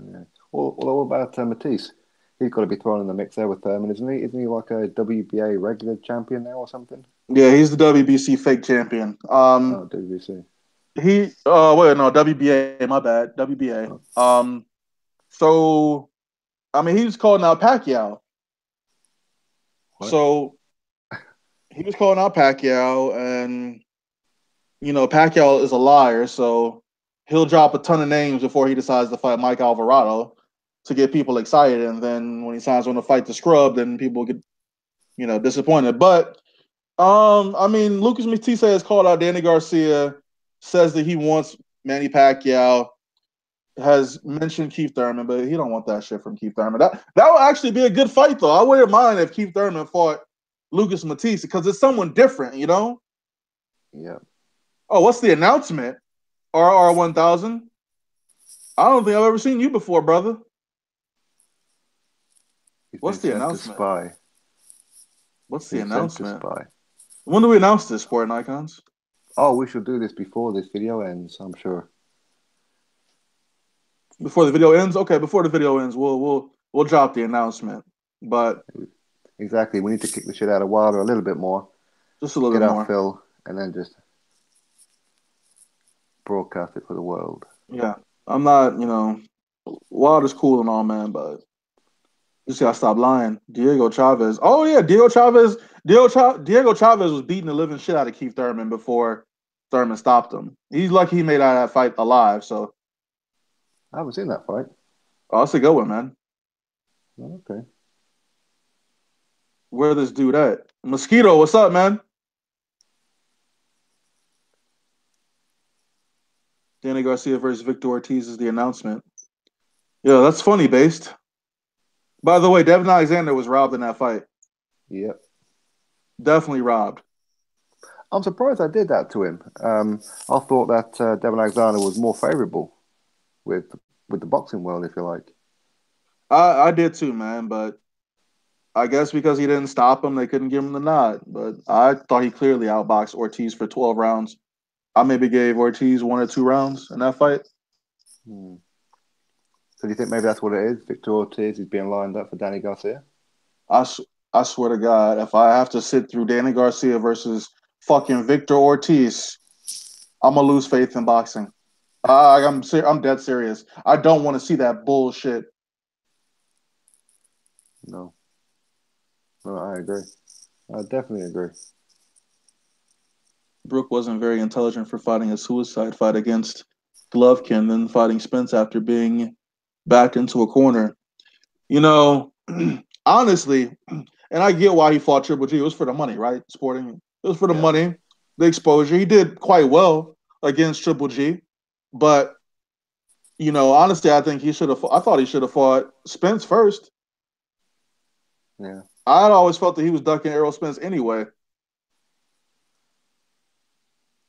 Yeah. Well, what about Matisse? He's got to be thrown in the mix there with Thurman, isn't he? Isn't he like a WBA regular champion now or something? Yeah, he's the WBC fake champion. WBC. WBA, my bad. WBA. Oh. So, I mean, he was calling out Pacquiao. What? So, he was calling out Pacquiao, and, you know, Pacquiao is a liar, so he'll drop a ton of names before he decides to fight Mike Alvarado to get people excited, and then when he signs on to fight the scrub, then people get, you know, disappointed. But, I mean, Lucas Matisse has called out Danny Garcia, says that he wants Manny Pacquiao, has mentioned Keith Thurman, but he don't want that shit from Keith Thurman. That would actually be a good fight, though. I wouldn't mind if Keith Thurman fought Lucas Matisse, because it's someone different, you know? Yeah. Oh, what's the announcement? RR1000? I don't think I've ever seen you before, brother. What's the announcement? Spy. What's the announcement? When do we announce this, Sporting Icons? Oh, we should do this before this video ends, I'm sure. Before the video ends? Okay, before the video ends, we'll drop the announcement. But exactly, we need to kick the shit out of Wilder a little bit more. Just a little bit more. Get our fill, and then just broadcast it for the world. Yeah, I'm not. Wilder's cool and all, man, but just gotta stop lying. Diego Chavez. Oh yeah, Diego Chavez was beating the living shit out of Keith Thurman before Thurman stopped him. He's lucky he made out of that fight alive. So, I haven't seen that fight. oh, that's a good one, man. Okay. Where this dude at? Mosquito, what's up, man? Danny Garcia versus Victor Ortiz is the announcement. Yeah, that's funny, based. By the way, Devin Alexander was robbed in that fight. Yep. Definitely robbed. I'm surprised I did that to him. I thought that Devin Alexander was more favourable with the boxing world, if you like. I did too, man, but I guess because he didn't stop him, they couldn't give him the nod. But I thought he clearly outboxed Ortiz for 12 rounds. I maybe gave Ortiz 1 or 2 rounds in that fight. So do you think maybe that's what it is? Victor Ortiz is being lined up for Danny Garcia? I swear to God, if I have to sit through Danny Garcia versus fucking Victor Ortiz, I'm gonna lose faith in boxing. I'm dead serious. I don't want to see that bullshit. No, I agree. I definitely agree. Brooke wasn't very intelligent for fighting a suicide fight against Golovkin, then fighting Spence after being backed into a corner. Honestly, and I get why he fought Triple G. It was for the money, right? Sporting. It was for the money, the exposure. He did quite well against Triple G, but honestly, I think I thought he should have fought Spence first. Yeah. I'd always felt that he was ducking Errol Spence anyway.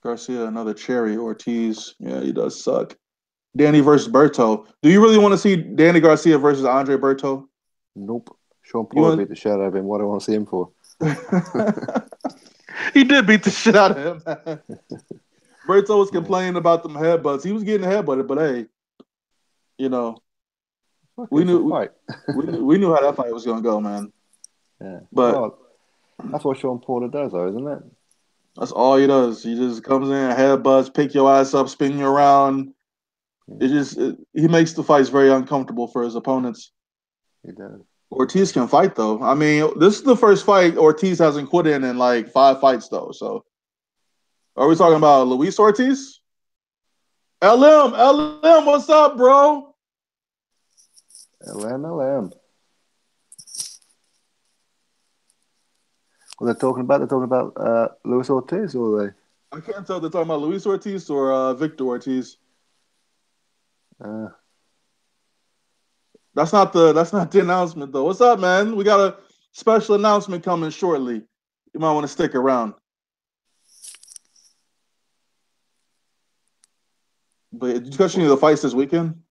Garcia, another cherry. Ortiz, yeah, he does suck. Danny versus Berto. Do you really want to see Danny Garcia versus Andre Berto? Nope. Sean Paul beat the shit out of him. What do I want to see him for? He did beat the shit out of him. Berto was complaining about them headbutts. He was getting headbutted, but hey, we knew we knew how that fight was gonna go, man. Yeah. But that's what Sean Paul does, though, isn't it? That's all he does. He just comes in, headbutts, pick your ass up, spin you around. He makes the fights very uncomfortable for his opponents. He does. Ortiz can fight though. I mean, this is the first fight Ortiz hasn't quit in like 5 fights though. So, are we talking about Luis Ortiz? LM, what's up, bro? LM. What they're talking about? They're talking about Luis Ortiz, or are they? I can't tell if they're talking about Luis Ortiz or Victor Ortiz. That's not the announcement though. What's up, man? We got a special announcement coming shortly. You might want to stick around. But did you catch any of the fights this weekend?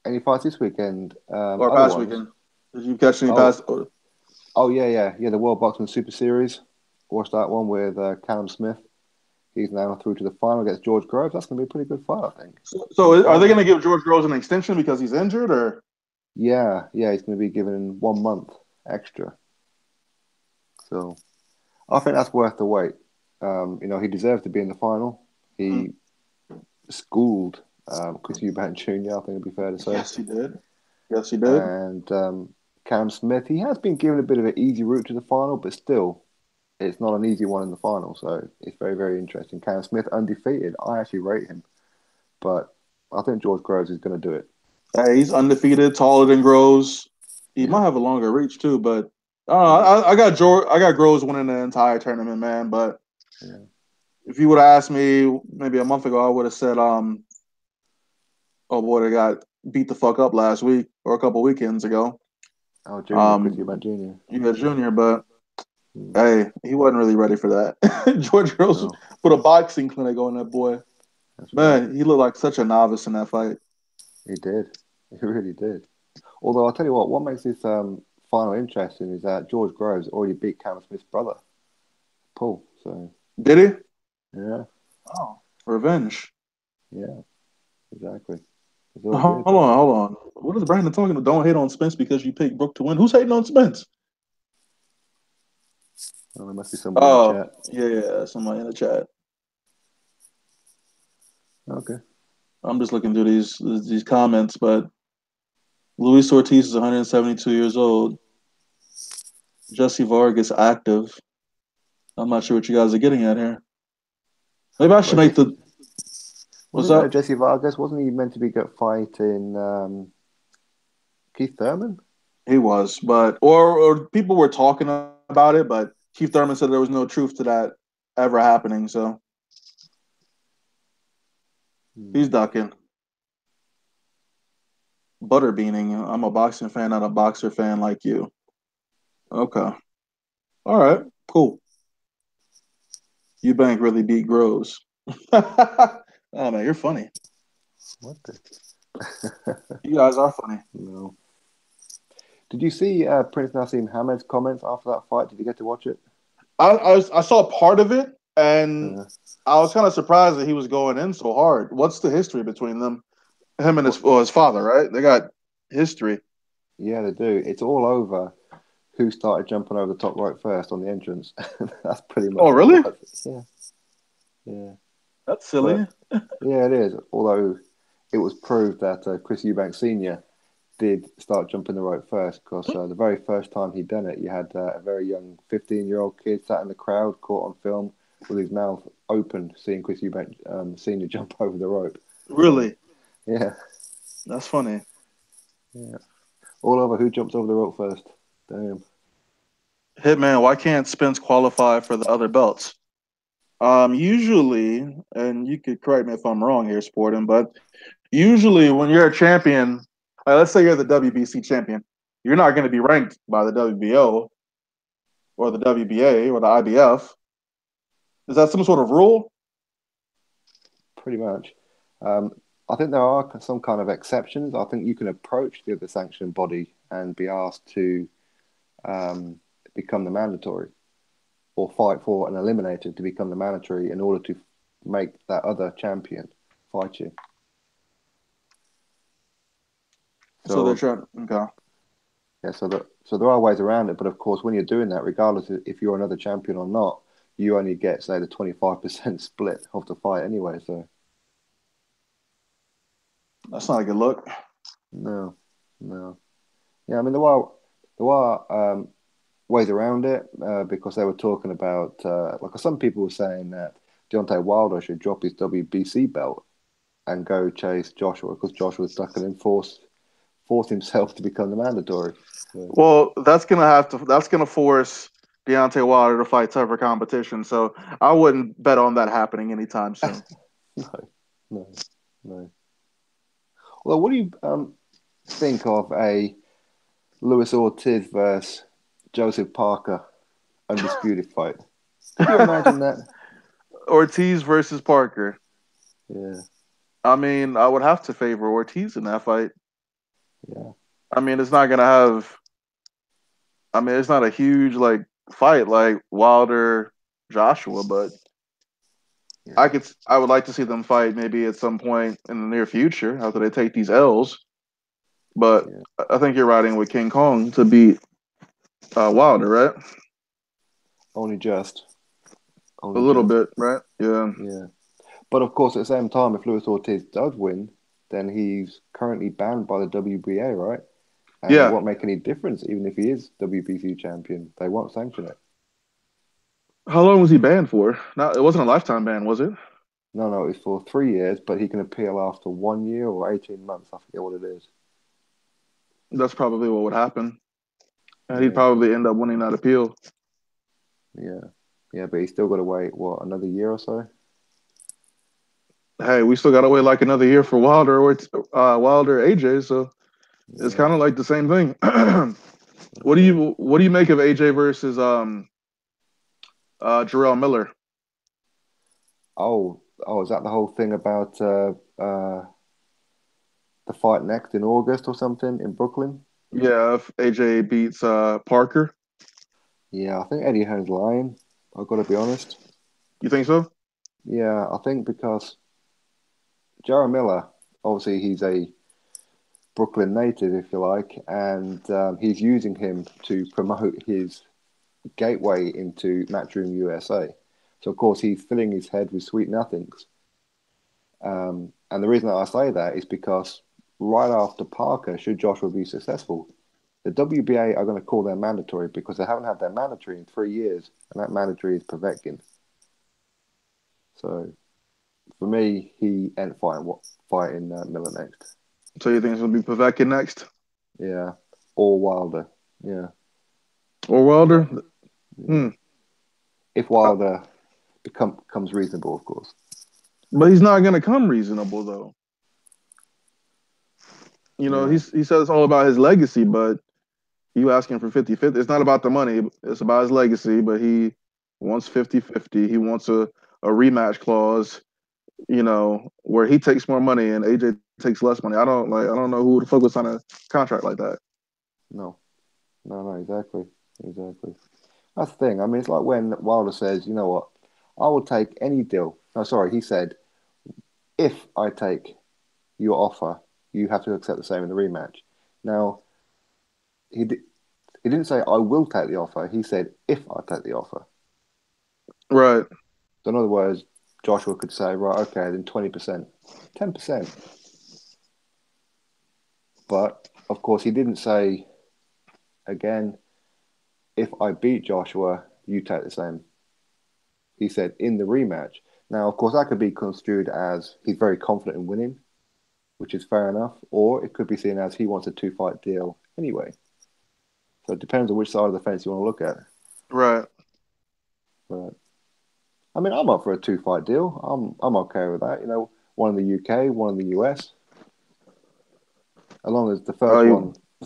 Any fights this weekend? Or past weekend? Did you catch any past? Oh yeah. The World Boxing Super Series. Watched that one with Callum Smith. He's now through to the final against George Groves. That's going to be a pretty good fight, I think. So are they going to give George Groves an extension because he's injured, or? Yeah, he's going to be given 1 month extra. So I think that's worth the wait. He deserves to be in the final. He schooled Chris Eubank Jr., I think it'd be fair to say. Yes, he did. And Callum Smith, he has been given a bit of an easy route to the final, but still, it's not an easy one in the final. So it's very, very interesting. Callum Smith, undefeated. I actually rate him. But I think George Groves is going to do it. Hey, he's undefeated, taller than Groves. He might have a longer reach too, but I got Groves winning the entire tournament, man. But if you would have asked me maybe a month ago, I would have said, "Oh boy, they got beat the fuck up last week or a couple weekends ago." Oh, Chris Eubank Jr. Yeah, Junior, but hey, he wasn't really ready for that. George Groves put a boxing clinic on that boy. That's man, right. He looked like such a novice in that fight. He did. He really did. Although I'll tell you what makes this final interesting is that George Groves already beat Callum Smith's brother, Paul. So did he? Yeah. Oh, revenge. Yeah, exactly. Hold on. What is Brandon talking about? Don't hate on Spence because you picked Brooke to win. Who's hating on Spence? Oh, there must be somebody in the chat. Yeah, somebody in the chat. Okay. I'm just looking through these comments, but Luis Ortiz is 172 years old. Jesse Vargas active. I'm not sure what you guys are getting at here. Maybe I should Well, make Jesse the what's wasn't up? Jesse Vargas? Wasn't he meant to be fighting Keith Thurman? He was, but or people were talking about it, but Keith Thurman said there was no truth to that ever happening, so he's Hmm. ducking. Butterbeaning. I'm a boxing fan, not a boxer fan like you. Okay. All right. Cool. Eubank really beat Groves. Oh man, you're funny. What the? You guys are funny. No. Did you see Prince Nassim Hamed's comments after that fight? Did you get to watch it? I saw part of it, and Uh, I was kind of surprised that he was going in so hard. What's the history between them? Him and but his father, right? They got history. yeah, they do. It's all over who started jumping over the top rope first on the entrance. That's pretty Oh, much what it really? was. Yeah, yeah. That's silly. But yeah, it is. Although it was proved that Chris Eubank Sr. did start jumping the rope first because the very first time he'd done it, you had a very young 15-year-old kid sat in the crowd, caught on film with his mouth open, seeing Chris Eubank Sr. jump over the rope. So Really? yeah, That's funny. yeah. All over who jumps over the rope first. Damn. Hitman, why can't Spence qualify for the other belts? Usually, and you could correct me if I'm wrong here, Sporting, but usually when you're a champion, let's say you're the WBC champion, you're not going to be ranked by the WBO or the WBA or the IBF. Is that some sort of rule? Pretty much. Um, I think there are some kind of exceptions. I think you can approach the other sanctioning body and be asked to um, become the mandatory or fight for an eliminator to become the mandatory in order to make that other champion fight you. So they're So trying. Okay. yeah, so there are ways around it, but of course, when you're doing that, regardless of if you're another champion or not, you only get say the 25% split of the fight anyway. So That's not a good look. no, no. Yeah, I mean there are ways around it because they were talking about like some people were saying that Deontay Wilder should drop his WBC belt and go chase Joshua because Joshua's stuck and force himself to become the mandatory. So, Well, that's gonna force Deontay Wilder to fight tougher competition. So I wouldn't bet on that happening anytime soon. no, no, no. Well, what do you think of a Luis Ortiz versus Joseph Parker undisputed fight? Could you imagine that? Ortiz versus Parker. Yeah, I mean, I would have to favor Ortiz in that fight. yeah, I mean, it's not gonna have. I mean, it's not a huge like fight like Wilder Joshua, but yeah, I would like to see them fight maybe at some point in the near future after they take these L's. But yeah. I think you're riding with King Kong to beat Wilder, right? Only just, A only little just. bit, right? Yeah. Yeah. But of course, at the same time, if Luis Ortiz does win, then he's currently banned by the WBA, right? And it Yeah. won't make any difference, even if he is WBC champion. They won't sanction it. How long was he banned for? Not, it wasn't a lifetime ban, was it? No, no, it's for 3 years, but he can appeal after 1 year or 18 months. I forget what it is. That's probably what would happen. And he'd Yeah, probably end up winning that appeal. yeah, yeah, but he's still got to wait, what, another year or so? Hey, we still got to wait like another year for Wilder or Wilder AJ, so it's Yeah, kind of like the same thing. that's it. What do you make of AJ versus Jarrell Miller? Oh, is that the whole thing about the fight next in August or something in Brooklyn? Yeah, if AJ beats Parker, Yeah, I think Eddie Hearn's lying. I've got to be honest. you think so? Yeah, I think because Jarrah Miller, obviously, he's a Brooklyn native, if you like, and he's using him to promote his gateway into Matchroom USA. So, of course, he's filling his head with sweet nothings. And the reason that I say that is because right after Parker, should Joshua be successful, the WBA are going to call their mandatory because they haven't had their mandatory in 3 years, and that mandatory is Povetkin. So for me, he ain't fighting Miller next. So you think it's gonna be Povetkin next, Yeah, or Wilder. Yeah, or Wilder? yeah. If Wilder becomes reasonable, of course. But he's not gonna come reasonable though. You know, Yeah. he says it's all about his legacy, but you asking for 50-50. It's not about the money. It's about his legacy, but he wants 50-50. He wants a rematch clause, you know, where he takes more money and AJ takes less money. I don't know who the fuck would sign a contract like that. No, exactly. That's the thing. I mean, it's like when Wilder says, you know what, I will take any deal. No, sorry, he said, if I take your offer, you have to accept the same in the rematch. Now, he didn't say I will take the offer. He said if I take the offer. Right. So in other words, Joshua could say, right, okay, then 20%, 10%. But of course, he didn't say, again, if I beat Joshua, you take the same. He said in the rematch. Now, of course, that could be construed as he's very confident in winning, which is fair enough, or it could be seen as he wants a 2-fight deal anyway. So it depends on which side of the fence you want to look at. Right. But I mean, I'm up for a 2-fight deal. I'm okay with that. You know, one in the UK, one in the US. As long as the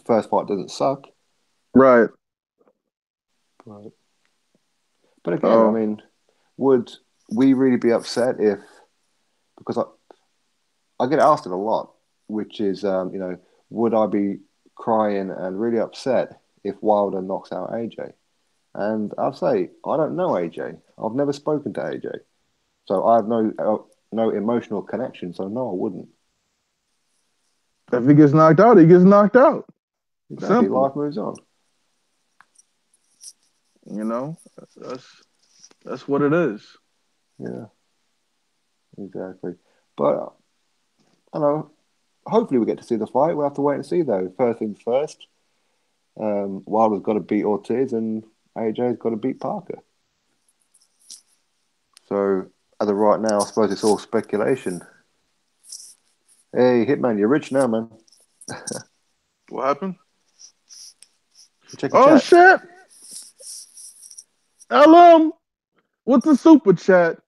first fight doesn't suck. Right. But again, I mean, would we really be upset if, because I get asked it a lot, which is, you know, would I be crying and really upset if Wilder knocks out AJ? And I'd say, I don't know AJ. I've never spoken to AJ. So I have no emotional connection. So no, I wouldn't. If he gets knocked out, he gets knocked out. Exactly. Simple. Life moves on. You know, that's what it is. Yeah, exactly. But I don't know. Hopefully, we get to see the fight. We'll have to wait and see, though. First things first. Wilder's got to beat Ortiz, and AJ's got to beat Parker. So, as of right now, I suppose it's all speculation. Hey, Hitman, you're rich now, man. What happened? Check your Oh chat. shit! LM with the super chat.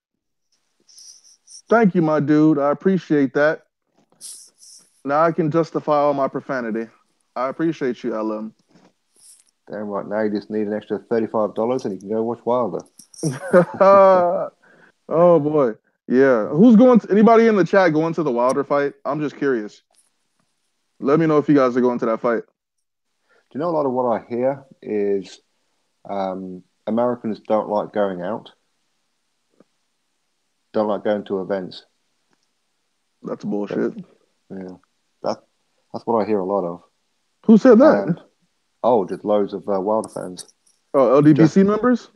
Thank you, my dude. I appreciate that. Now I can justify all my profanity. I appreciate you, LM. Damn right, now you just need an extra $35 and you can go watch Wilder. Oh boy. Yeah. Who's going to anybody in the chat going to the Wilder fight? I'm just curious. Let me know if you guys are going to that fight. Do you know a lot of what I hear is Americans don't like going out, don't like going to events. That's bullshit. Yeah, that's what I hear a lot of. Who said that? And just loads of Wilder fans. Oh, LDBC members?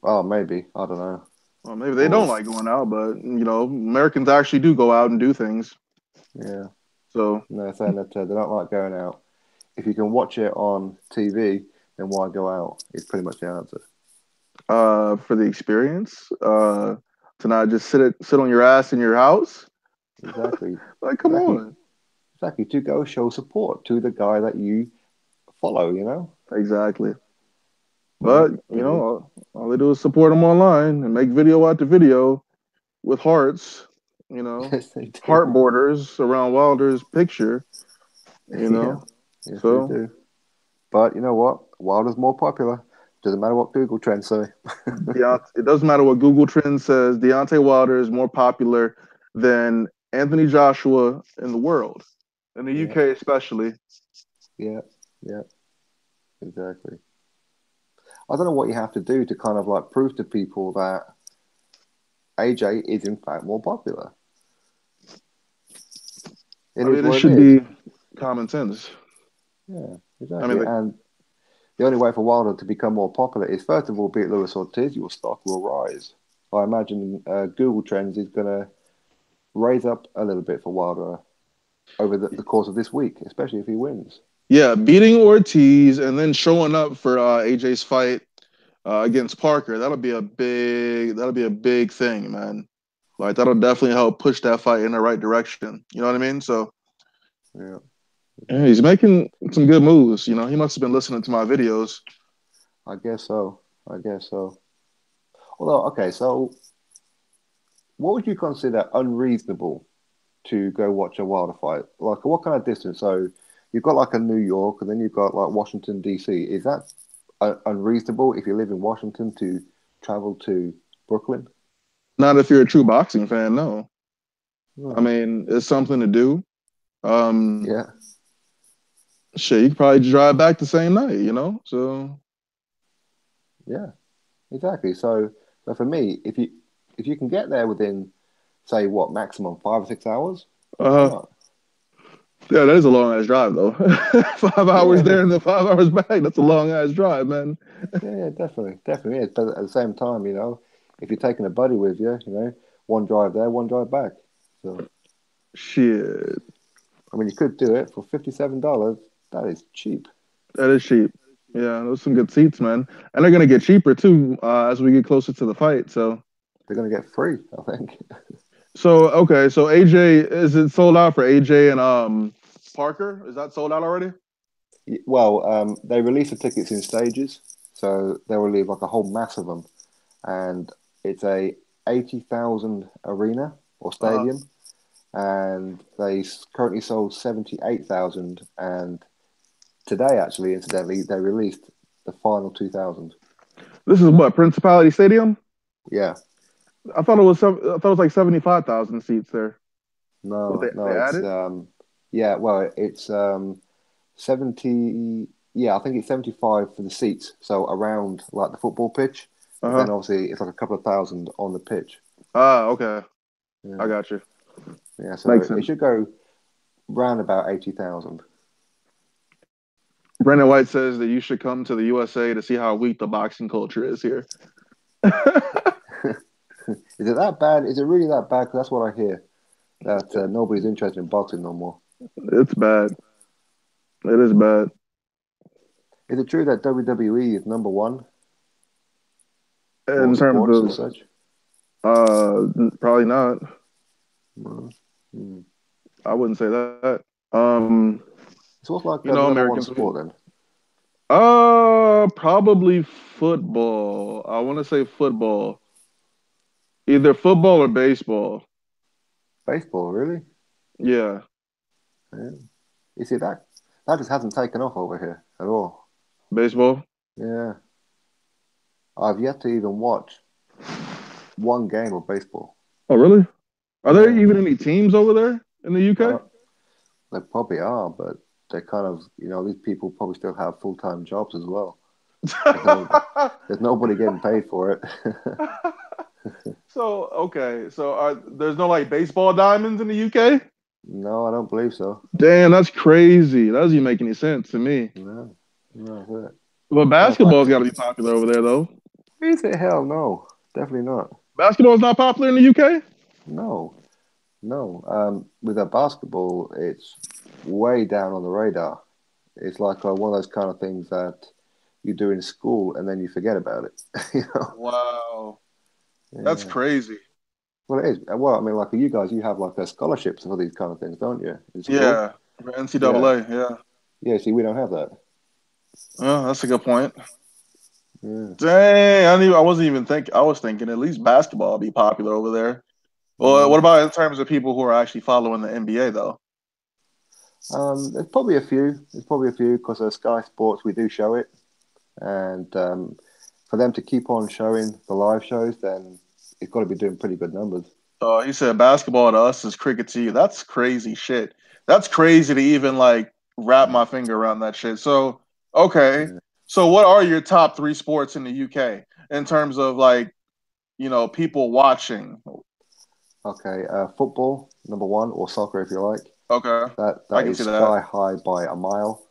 Oh, maybe, I don't know. Well, maybe they don't like going out, but you know, Americans actually do go out and do things. Yeah. So they're saying that they don't like going out. If you can watch it on TV, then why go out? Is pretty much the answer. For the experience, to not just sit on your ass in your house. Exactly. Like, come on. Exactly. To go show support to the guy that you follow, you know? Exactly. But, you know, all they do is support them online and make video after video with hearts, you know, Yes, heart borders around Wilder's picture, you know. Yeah. Yes, so they do. But you know what? Wilder's more popular. Doesn't matter what Google Trends say. it doesn't matter what Google Trends says. Deontay Wilder is more popular than Anthony Joshua in the world, in the UK especially. Yeah, exactly. I don't know what you have to do to kind of like prove to people that AJ is in fact more popular. It should be common sense. Yeah, exactly. I mean, and the only way for Wilder to become more popular is first of all beat Luis Ortiz. Your stock will rise. I imagine Google Trends is going to raise up a little bit for Wilder over the course of this week, especially if he wins. Yeah, beating Ortiz and then showing up for AJ's fight against Parker. That'll be a big thing, man. Like that'll definitely help push that fight in the right direction. You know what I mean? So Yeah, yeah, he's making some good moves. You know, he must have been listening to my videos. I guess so. I guess so. Although, okay, so what would you consider unreasonable to go watch a Wilder fight? Like, what kind of distance? So you've got like a New York, and then you've got like Washington D.C. Is that unreasonable if you live in Washington to travel to Brooklyn? Not if you're a true boxing fan, no. I Oh, mean, it's something to do. Um, yeah, shit, you could probably drive back the same night, you know? So, yeah, exactly. So for me, if you can get there within, say, what maximum 5 or 6 hours, why uh, not? yeah, that is a long ass drive though. 5 hours Yeah, there and then 5 hours back. That's a long ass drive, man. yeah, definitely, definitely is. But at the same time, if you're taking a buddy with you, one drive there, one drive back. So, Shit, I mean, you could do it for $57. That is cheap. that is cheap. Yeah, those some good seats, man. And they're gonna get cheaper too as we get closer to the fight. They're going to get free, I think. So okay, so AJ, is it sold out for AJ and Parker? Is that sold out already? Well, they release the tickets in stages, so they will leave like a whole mass of them, and it's a 80,000 arena or Uh-huh. stadium, and they currently sold 78,000, and today, actually, incidentally, they released the final 2,000. This is what Principality Stadium. Yeah, I thought it was like 75,000 seats there. What no, no, they it's added? yeah, well, it's 70. Yeah, I think it's 75 for the seats, so around like the football pitch, but then Uh-huh. obviously it's like a couple of thousand on the pitch. Ah, okay. I Yeah, got you. yeah, so Makes it sense. should go round about 80,000. Brendan White says that you should come to the USA to see how weak the boxing culture is here. Is it that bad? Is it really that bad? 'Cause that's what I hear, that nobody's interested in boxing no more. It's bad. It is bad. Is it true that WWE is number one for In terms sports as of such? probably not. No. Hmm. I wouldn't say that. Um, So what's like you the know, number one American sport then? probably football. I want to say football. Either football or baseball. Baseball, really? Yeah. Yeah. You see that just hasn't taken off over here at all. Baseball. Yeah, I've yet to even watch one game of baseball. Oh, really? Are there Yeah, even any teams over there in the I UK? don't. They probably are, but they kind of, these people probably still have full-time jobs as well. There's no, there's nobody getting paid for it. So, okay. So, there's no like baseball diamonds in the UK? No, I don't believe so. Damn, that's crazy. That doesn't even make any sense to me. No, no, that's it. But No, it's like, basketball's got to be popular over there, though. is it? Hell no, definitely not. Basketball's not popular in the UK? No, no. With a basketball, it's way down on the radar. It's like one of those kind of things that you do in school and then you forget about it. you know? Wow. That's Yeah. crazy. Well, it is. Well, I mean, like you guys, you have like scholarships for these kind of things, don't you, in school? Yeah. Yeah. NCAA. Yeah. Yeah. See, we don't have that. Oh, that's a good point. Yeah. Dang, I wasn't even thinking. I was thinking at least basketball would be popular over there. Well, what No. about in terms of people who are actually following the NBA though? There's probably a few. There's probably a few because of Sky Sports, we do show it, and for them to keep on showing the live shows, then it's got to be doing pretty good numbers. He said basketball to us is cricket to you. That's crazy shit. That's crazy to even like wrap my finger around that shit. So, okay. Yeah. So what are your top three sports in the UK in terms of like, people watching? Okay. Football, number one, or soccer, if you like. Okay. That I that can is see that. sky high by a mile.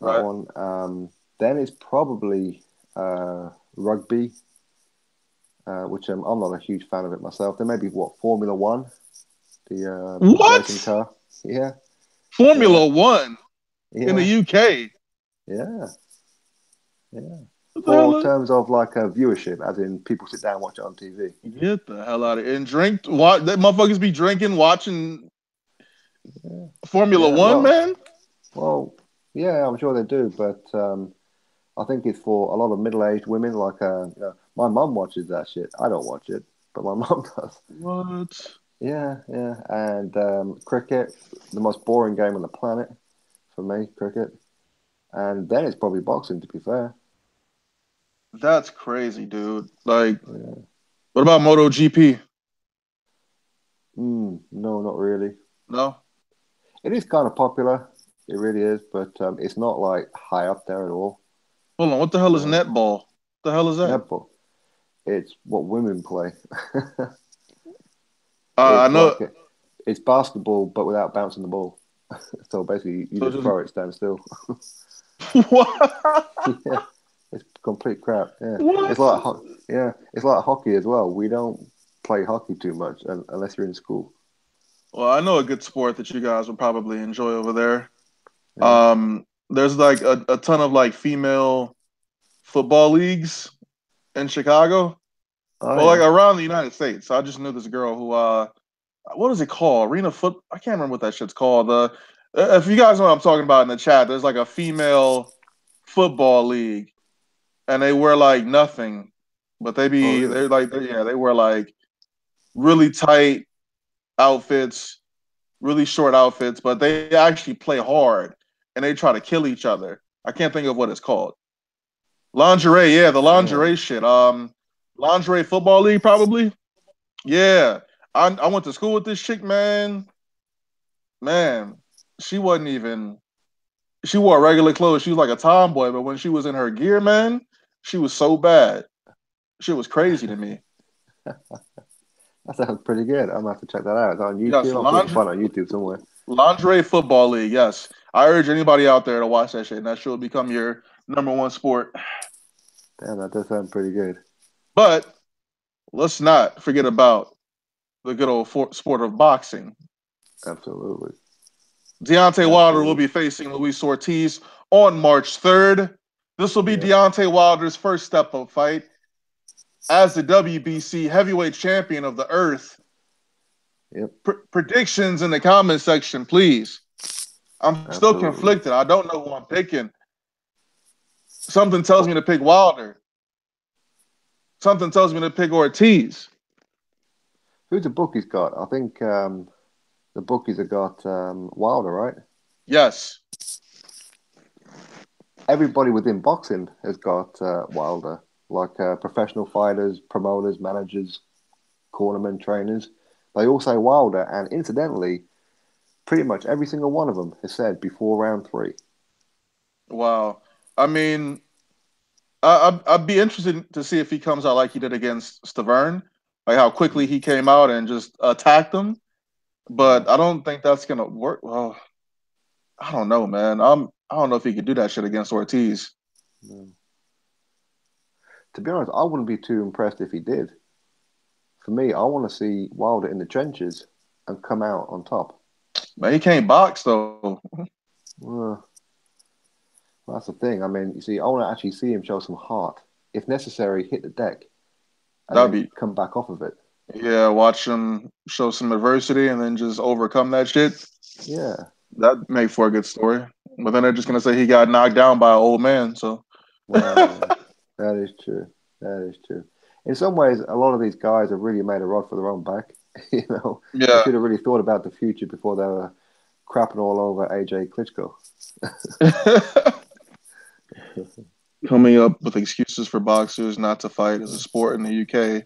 That Right. one. Then it's probably rugby, which I'm not a huge fan of it myself. Then maybe what Formula One. the racing What? car. Yeah, yeah, Formula One in the yeah, UK. yeah, yeah. What the For hell? terms of like a viewership, as in people sit down and watch it on TV. Get the hell out of here and drink. What that motherfuckers be drinking, watching Yeah, Formula yeah. One, man. Well, yeah, I'm sure they do, but I think it's for a lot of middle-aged women. Like, my mum watches that shit. I don't watch it, but my mum does. What? Yeah, yeah. And cricket, the most boring game on the planet for me, cricket. And then it's probably boxing, to be fair. That's crazy, dude. Like, Yeah. what about MotoGP? No, not really. No. It is kind of popular. It really is, but it's not like high up there at all. Hold on. What the hell is No, netball? What the hell is that? netball. It's what women play. I It's know. like it's basketball, but without bouncing the ball. So basically, you So just just throw it stand still. what? Yeah, it's complete crap. Yeah, it's What? like yeah, it's like hockey as well. We don't play hockey too much unless you're in school. Well, I know a good sport that you guys would probably enjoy over there. Yeah. There's like a ton of like female football leagues in Chicago. Oh Well, like yeah. around the United States. I just knew this girl who what is it called? Arena foot I can't remember what that shit's called. If you guys know what I'm talking about in the chat, there's like a female football league and they wear like nothing. But Oh really? they wear like really tight outfits, really short outfits, but they actually play hard and they try to kill each other. I can't think of what it's called. Lingerie, yeah, the Damn. lingerie shit. Lingerie football league, probably. Yeah, I went to school with this chick, man. Man, she wasn't even. She wore regular clothes. She was like a tomboy, but when she was in her gear, man, she was so bad. She was crazy to me. That sounds pretty good. I'm gonna have to check that out. It's on Yes, YouTube. I'm sure you can find it on YouTube somewhere. lingerie football league. Yes, I urge anybody out there to watch that shit, and that should become your number one sport. Damn, that does sound pretty good. But let's not forget about the good old sport of boxing. Absolutely. Deontay Wilder will Absolutely. be facing Luis Ortiz on March 3rd. This will be Yep. Deontay Wilder's first step up fight as the WBC heavyweight champion of the earth. Yep. Predictions in the comment section, please. I'm still Absolutely. conflicted. I don't know who I'm picking. Something tells me to pick Wilder. Something tells me to pick Ortiz. Who's the bookies got? I think the bookies have got Wilder, right? Yes. Everybody within boxing has got Wilder, like professional fighters, promoters, managers, cornermen, trainers. They all say Wilder, and incidentally, pretty much every single one of them has said before round three. Wow. I mean, I'd be interested to see if he comes out like he did against Stavern, like how quickly he came out and just attacked him. Yeah. But I don't think that's gonna work. Well, I don't know, man. I don't know if he could do that shit against Ortiz. Yeah. To be honest, I wouldn't be too impressed if he did. For me, I want to see Wilder in the trenches and come out on top. But he can't box though. Uh, that's the thing. I mean, you see, I want to actually see him show some heart. If necessary, hit the deck and That'd then be come back off of it. yeah. Watch him show some adversity and then just overcome that shit. Yeah. That'd make for a good story. But then they're just gonna say he got knocked down by an old man. So Well, yeah. That is true. That is true. In some ways, a lot of these guys have really made a rod for their own back. They yeah. should have really thought about the future before they were crapping all over AJ Klitschko. Coming up with excuses for boxers not to fight as a sport in the UK.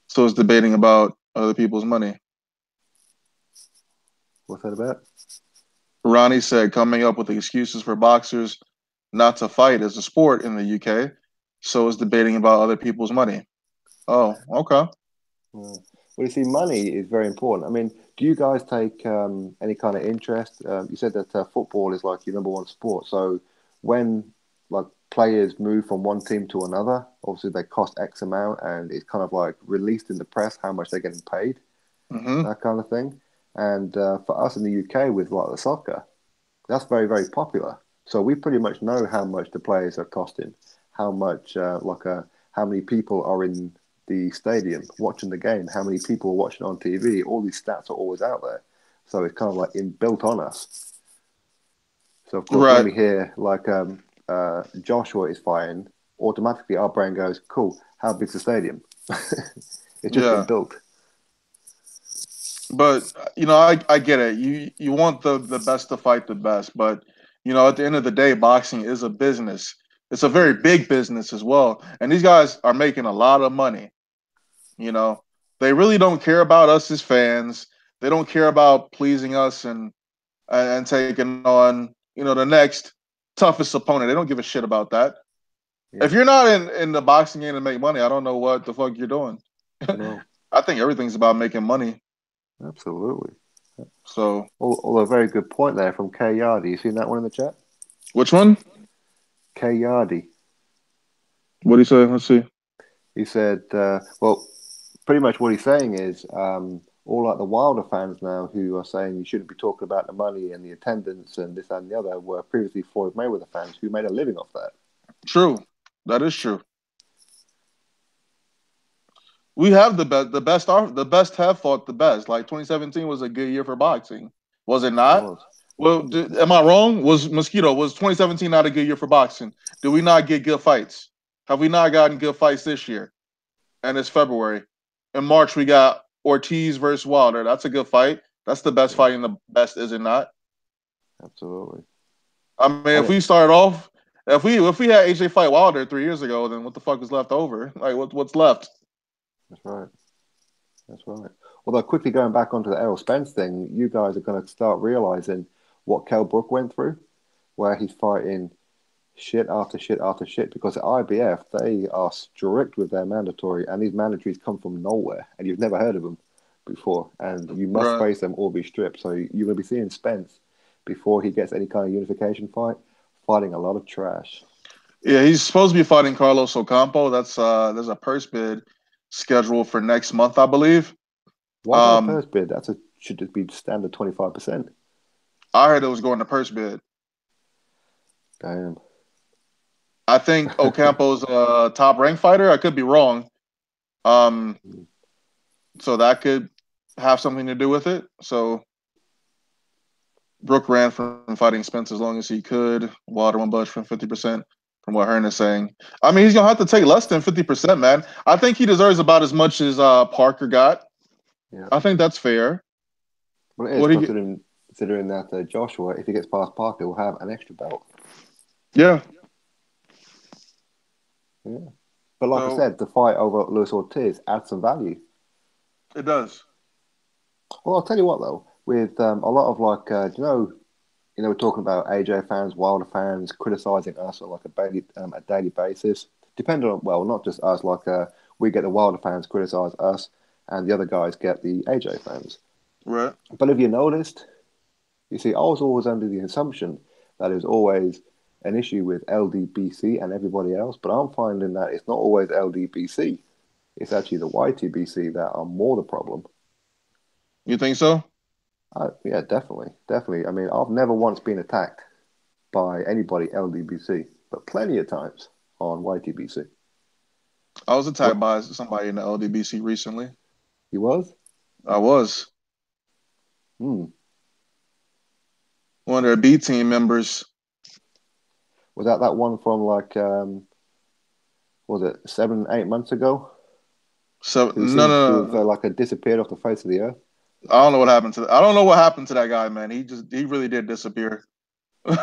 So it's debating about other people's money. What's that about? Ronnie said coming up with excuses for boxers not to fight as a sport in the UK. So it's debating about other people's money. Oh, okay. Well, you see, money is very important. I mean, do you guys take any kind of interest? You said that football is like your number one sport. So when like players move from one team to another, obviously they cost X amount, and it's kind of like released in the press how much they're getting paid, Mm-hmm. that kind of thing. And for us in the UK with like the soccer, that's very, very popular. So we pretty much know how much the players are costing, how much how many people are in the stadium watching the game, how many people are watching on TV. All these stats are always out there, so it's kind of like inbuilt on us. So of course, when Right. we hear like Joshua is fighting, automatically our brain goes, "Cool, how big's the stadium?" It's just Yeah. inbuilt. But I get it. You want the best to fight the best, but at the end of the day, boxing is a business. It's a very big business as well. And these guys are making a lot of money, you know. They really don't care about us as fans. They don't care about pleasing us and taking on, the next toughest opponent. They don't give a shit about that. Yeah, If you're not in the boxing game to make money, I don't know what the fuck you're doing. no, I think everything's about making money. absolutely. So, Although, a very good point there from K Yardy. You seen that one in the chat? which one? K Yardy. What do you say? Let's see. He said, well, pretty much what he's saying is all like the Wilder fans now who are saying you shouldn't be talking about the money and the attendance and this and the other were previously Floyd Mayweather fans who made a living off that. True. That is true. We have the best have fought the best. Like 2017 was a good year for boxing, was it It not? was. Well, am I wrong? Was 2017 not a good year for boxing? Did we not get good fights? Have we not gotten good fights this year? And it's February. In March, we got Ortiz versus Wilder. That's a good fight. That's the best Yeah, fight in the best, is it not? absolutely. I mean, And if it, we started off, if we had AJ fight Wilder 3 years ago, then what the fuck is left over? Like what's left? that's right. That's right. Although quickly going back onto the Errol Spence thing, you guys are going to start realizing what Kell Brook went through, where he's fighting shit after shit after shit because at IBF they are strict with their mandatory, and these mandatories come from nowhere, and you've never heard of them before, and you must Right. face them or be stripped. So you're going to be seeing Spence before he gets any kind of unification fight, fighting a lot of trash. Yeah, he's supposed to be fighting Carlos Ocampo. There's a purse bid scheduled for next month, I believe. Why is that a Um, purse bid? Should just be standard 25%. I heard it was going to purse bid. Damn. I think Ocampo's a top ranked fighter. I could be wrong. Um, so that could have something to do with it. So Brooke ran from fighting Spence as long as he could. Wilder won budge from 50%, from what Hearn is saying. I mean, he's gonna have to take less than 50%, man. I think he deserves about as much as Parker got. Yeah. I think that's fair. Well, it is What he get? considering that Joshua, if he gets past Parker, will have an extra belt. Yeah. Yeah. But like I So said, the fight over Luis Ortiz adds some value. it does. Well, I'll tell you what though, with a lot of we're talking about AJ fans, Wilder fans criticizing us on like a daily basis. Depending on not just us, we get the Wilder fans criticize us, and the other guys get the AJ fans. Right. But if you noticed, you see, I was always under the assumption that it was always an issue with LDBC and everybody else, but I'm finding that it's not always LDBC. It's actually the YTBC that are more the problem. You think so? Yeah, definitely, definitely. I mean, I've never once been attacked by anybody LDBC, but plenty of times on YTBC. I was What attacked by somebody in the LDBC recently. he was? I was Hmm. one of their B team members. Was that one from was it 7, 8 months ago? So Who no, seems to no, have no. disappeared off the face of the earth? I don't know what happened to. I don't know what happened to that guy, man. He really did disappear.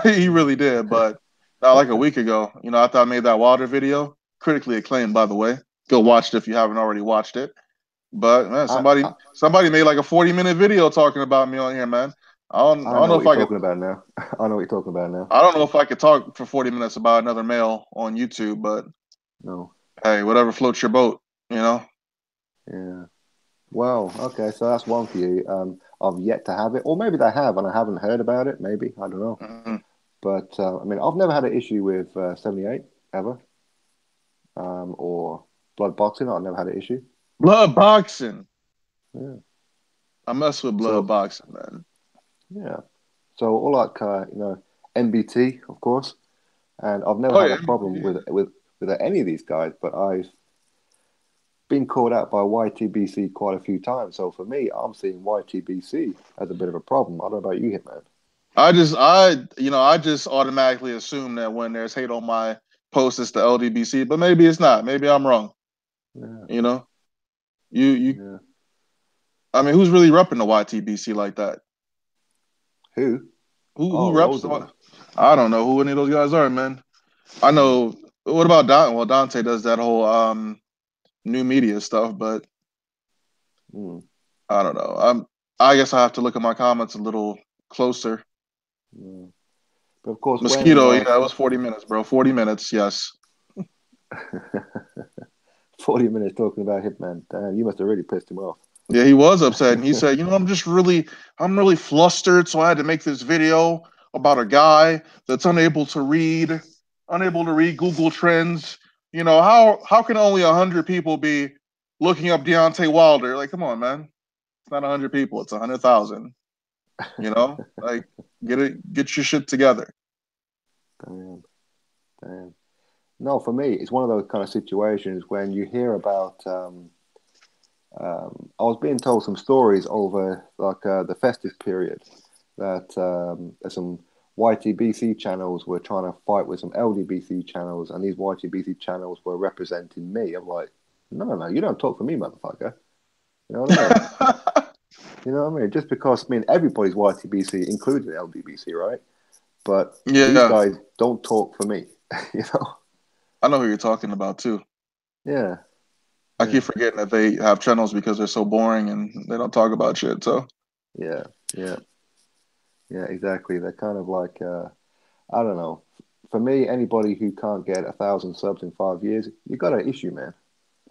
He Hmm. really did. But like a week ago, after I made that Wilder video, critically acclaimed, by the way. Go watch it if you haven't already watched it. But man, I, I somebody made like a 40-minute video talking about me on here, man. I I don't know know what if you're I could. talking about now. I know what you're talking about now. I don't know if I could talk for 40 minutes about another male on YouTube, but No. hey, whatever floats your boat, you know? Yeah. Well, okay, so that's one for you. I've yet to have it, or maybe they have, and I haven't heard about it. Maybe I don't know. Mhm. But I mean, I've never had an issue with 78 ever, or blood boxing. I've never had an issue. Blood boxing. Yeah. I mess with blood So boxing, man. yeah, so all like NBT, of course, and I've never Oh had yeah, a problem yeah. with any of these guys, but I've been called out by YTBC quite a few times. So for me, I'm seeing YTBC as a bit of a problem. I don't know about you, Hitman. I just automatically assume that when there's hate on my post, it's the LDBC, but maybe it's not. Maybe I'm wrong. Yeah, You know, you. yeah. I mean, who's really repping the YTBC like that? Who? Who Oh, reps loads the? of them. I don't know who any of those guys are, man. I Mm, know. What about Don? Well, Dante does that whole new media stuff, but mm, I don't know. I guess I have to look at my comments a little closer. mm. But of course, when Mosquito, yeah, it was 40 minutes, bro. 40 minutes, yes. 40 minutes talking about Hitman, damn, you must have really pissed him off. Yeah, he was upset, and he said, I'm really flustered, so I had to make this video about a guy that's unable to read Google Trends. How can only 100 people be looking up Deontay Wilder? Like, come on, man, it's not 100 people, it's 100,000. Like, get your shit together. Damn, damn. No, for me, it's one of those kind of situations when you hear about. I was being told some stories over like the festive period that some YTBC channels were trying to fight with some LDBC channels, and these YTBC channels were representing me. I'm like, no, you don't talk for me, motherfucker. You know what I mean? You know what I mean? Just because I mean everybody's YTBC, including LDBC, right? But these Yeah, guys don't talk for me. You know? I know who you're talking about too. Yeah, I yeah, keep forgetting that they have channels because they're so boring and they don't talk about shit. So yeah, yeah, yeah. Exactly. They're kind of like I don't know. For me, anybody who can't get 1,000 subs in 5 years, you got an issue, man.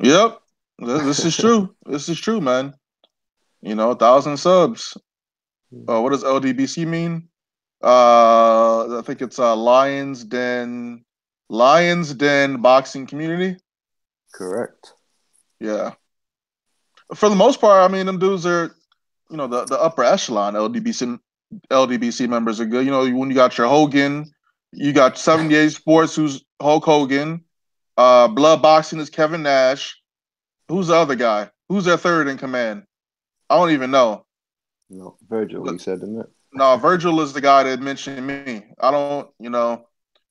yep, this is true. This is true, man. 1,000 subs. What does LDBC mean? I think it's Lions Den Boxing Community. Correct. Yeah, for the most part, I mean, them dudes are, the upper echelon LDBC members are good. When you got your Hogan, you got 78 Sports, who's Hulk Hogan. Blood Boxing is Kevin Nash. Who's the other guy? Who's their third in command? I don't even know. No, Virgil, you said, didn't it? No, Virgil is the guy that mentioned me. I don't,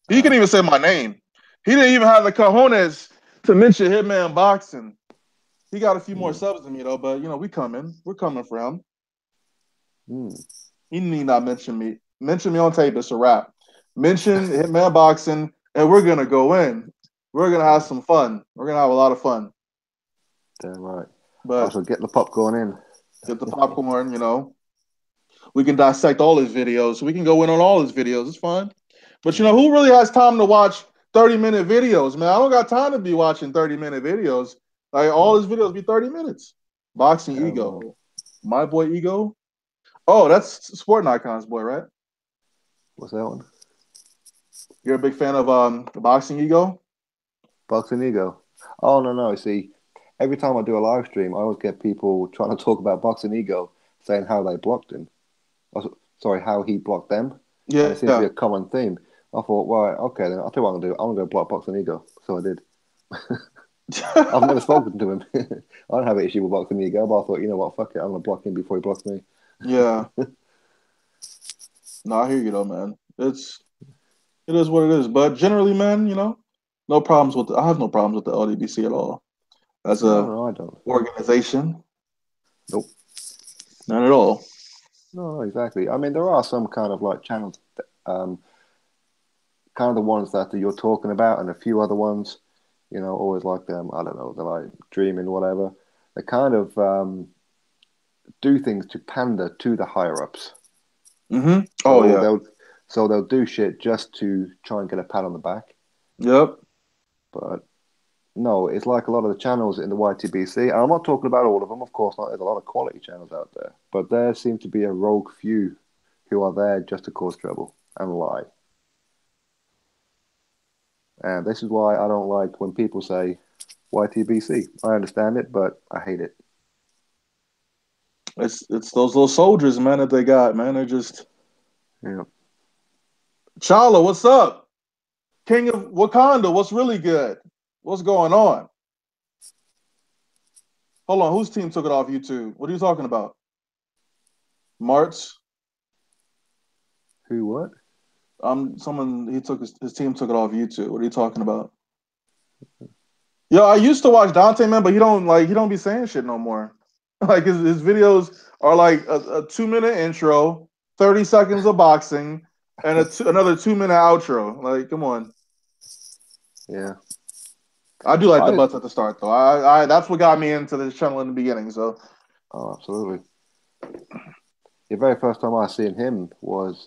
he can Uh, even say my name. He didn't even have the cojones to mention Hitman Boxing. He got a few more mm, subs than me though, but we coming. We're coming for him. mm. He need not mention me. Mention me on tape. It's a wrap. Mention Hitman Boxing, and we're gonna go in. We're gonna have some fun. We're gonna have a lot of fun. Damn right. I But shall get the popcorn in. get the popcorn. We can dissect all his videos. We can go in on all his videos. It's fun. But Mm, who really has time to watch 30-minute videos, man? I don't got time to be watching 30-minute videos. Like all no, his videos be 30 minutes. Boxing hell no. Ego. My boy Ego. Oh, that's Sport Icon's boy, right? What's that one? You're a big fan of Boxing Ego? Boxing ego. Oh no, no. See, every time I do a live stream, I always get people trying to talk about boxing ego, saying how they blocked him. Sorry, how he blocked them, and it seems to be Yeah. a common theme. I thought, right, okay, then I'll tell you what I'm gonna do. I'm gonna go block boxing ego. So I did. I've never spoken to him. I don't have an issue with boxing ego, but I thought, you know what, fuck it, I'm gonna block him before he blocks me. Yeah. No, I hear you though, man. It is what it is. But generally, man, no problems with I have no problems with the LDBC at all. As No, a no, I don't. organization, Nope. none at all. No, no, exactly. I mean, there are some kind of like channels, um, kind of the ones that you're talking about, and a few other ones, always like them. I don't know, they're like dreaming, whatever. They kind of do things to pander to the higher ups. Oh So yeah. they'll do shit just to try and get a pat on the back. Yep. But no, it's like a lot of the channels in the YTBC. And I'm not talking about all of them, of course not. There's a lot of quality channels out there, but there seem to be a rogue few who are there just to cause trouble and lie. And this is why I don't like when people say YTBC. I understand it, but I hate it. It's those little soldiers, man, that they got, man. They're just Yeah. Chala, what's up? King of Wakanda, what's really good? What's going on? Hold on, whose team took it off YouTube? What are you talking about? Marts? Who what? Someone he took his team took it off YouTube. What are you talking about? Yo, I used to watch Deontay, man, but he don't be saying shit no more. Like his videos are like a 2 minute intro, 30 seconds of boxing, and another 2 minute outro. Like, come on. Yeah. I do like the I butts at the start though. I that's what got me into this channel in the beginning. So Oh, absolutely. The very first time I seen him was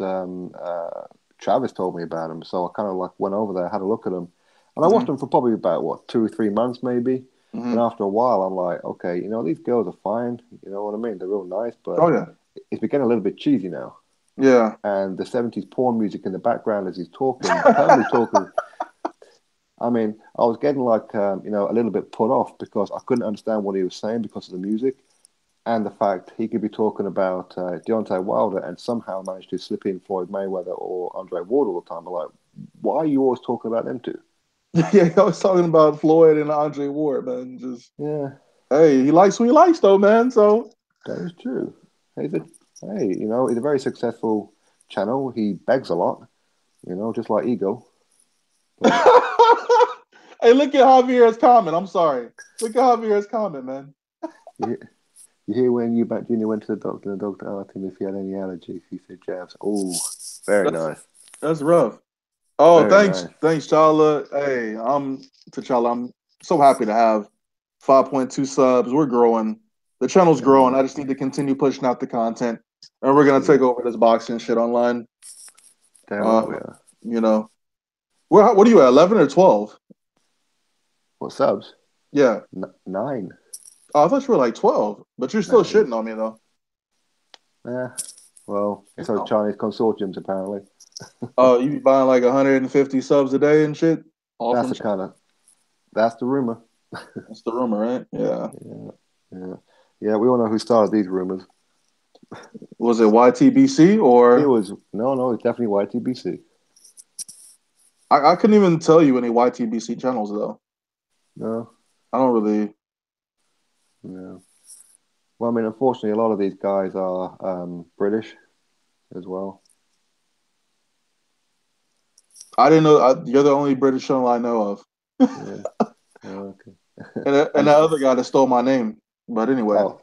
Travis told me about him, so I kind of like went over there, had a look at him, and I watched mhm, him for probably about what 2 or 3 months maybe. And mhm. after a while, I'm like, okay, these girls are fine. You know what I mean? They're real nice, but Oh yeah, it's becoming a little bit cheesy now. yeah. And the '70s porn music in the background as he's talking, apparently talking. I mean, I was getting like a little bit put off because I couldn't understand what he was saying because of the music. And the fact he could be talking about Deontay Wilder and somehow manage to slip in Floyd Mayweather or Andre Ward all the time. I'm like, why are you always talking about them two? Yeah, I was talking about Floyd and Andre Ward, man. Just Yeah, hey, he likes who he likes though, man. So that is true. He's a very successful channel. He begs a lot, just like Ego. But hey, look at Javier's comment. I'm sorry. Look at Javier's comment, man. you, you hear when Eubank Jr. went to the doctor asked him if he had any allergies. He said jabs. Oh, very That's nice. that's rough. Oh, Very thanks, nice. T'Challa. Hey, I'm T'Challa. I'm so happy to have 5.2 subs. We're growing. The channel's growing. Damn I just need to continue pushing out the content, and we're gonna take yeah. over this boxing shit online. Damn right we Um, are. you know, what are you at? 11 or 12? What subs? Yeah. 9. Oh, I thought you were like 12, but you're still 9. shitting on me though. Yeah. Well, it's You those know. Chinese consortiums apparently. Oh, you be buying like 150 subs a day and shit, all That's from the China. kind of that's the rumor. That's the rumor, right? Yeah. Yeah, yeah, yeah. We all know who started these rumors. Was it YTBC It or was no, it's definitely YTBC. I couldn't even tell you any YTBC channels though. No, I don't really. no. Well, I mean, unfortunately, a lot of these guys are British as well. I didn't know. You're the only British channel I know of, Yeah. Oh, okay. and And that other guy that stole my name. But anyway, oh,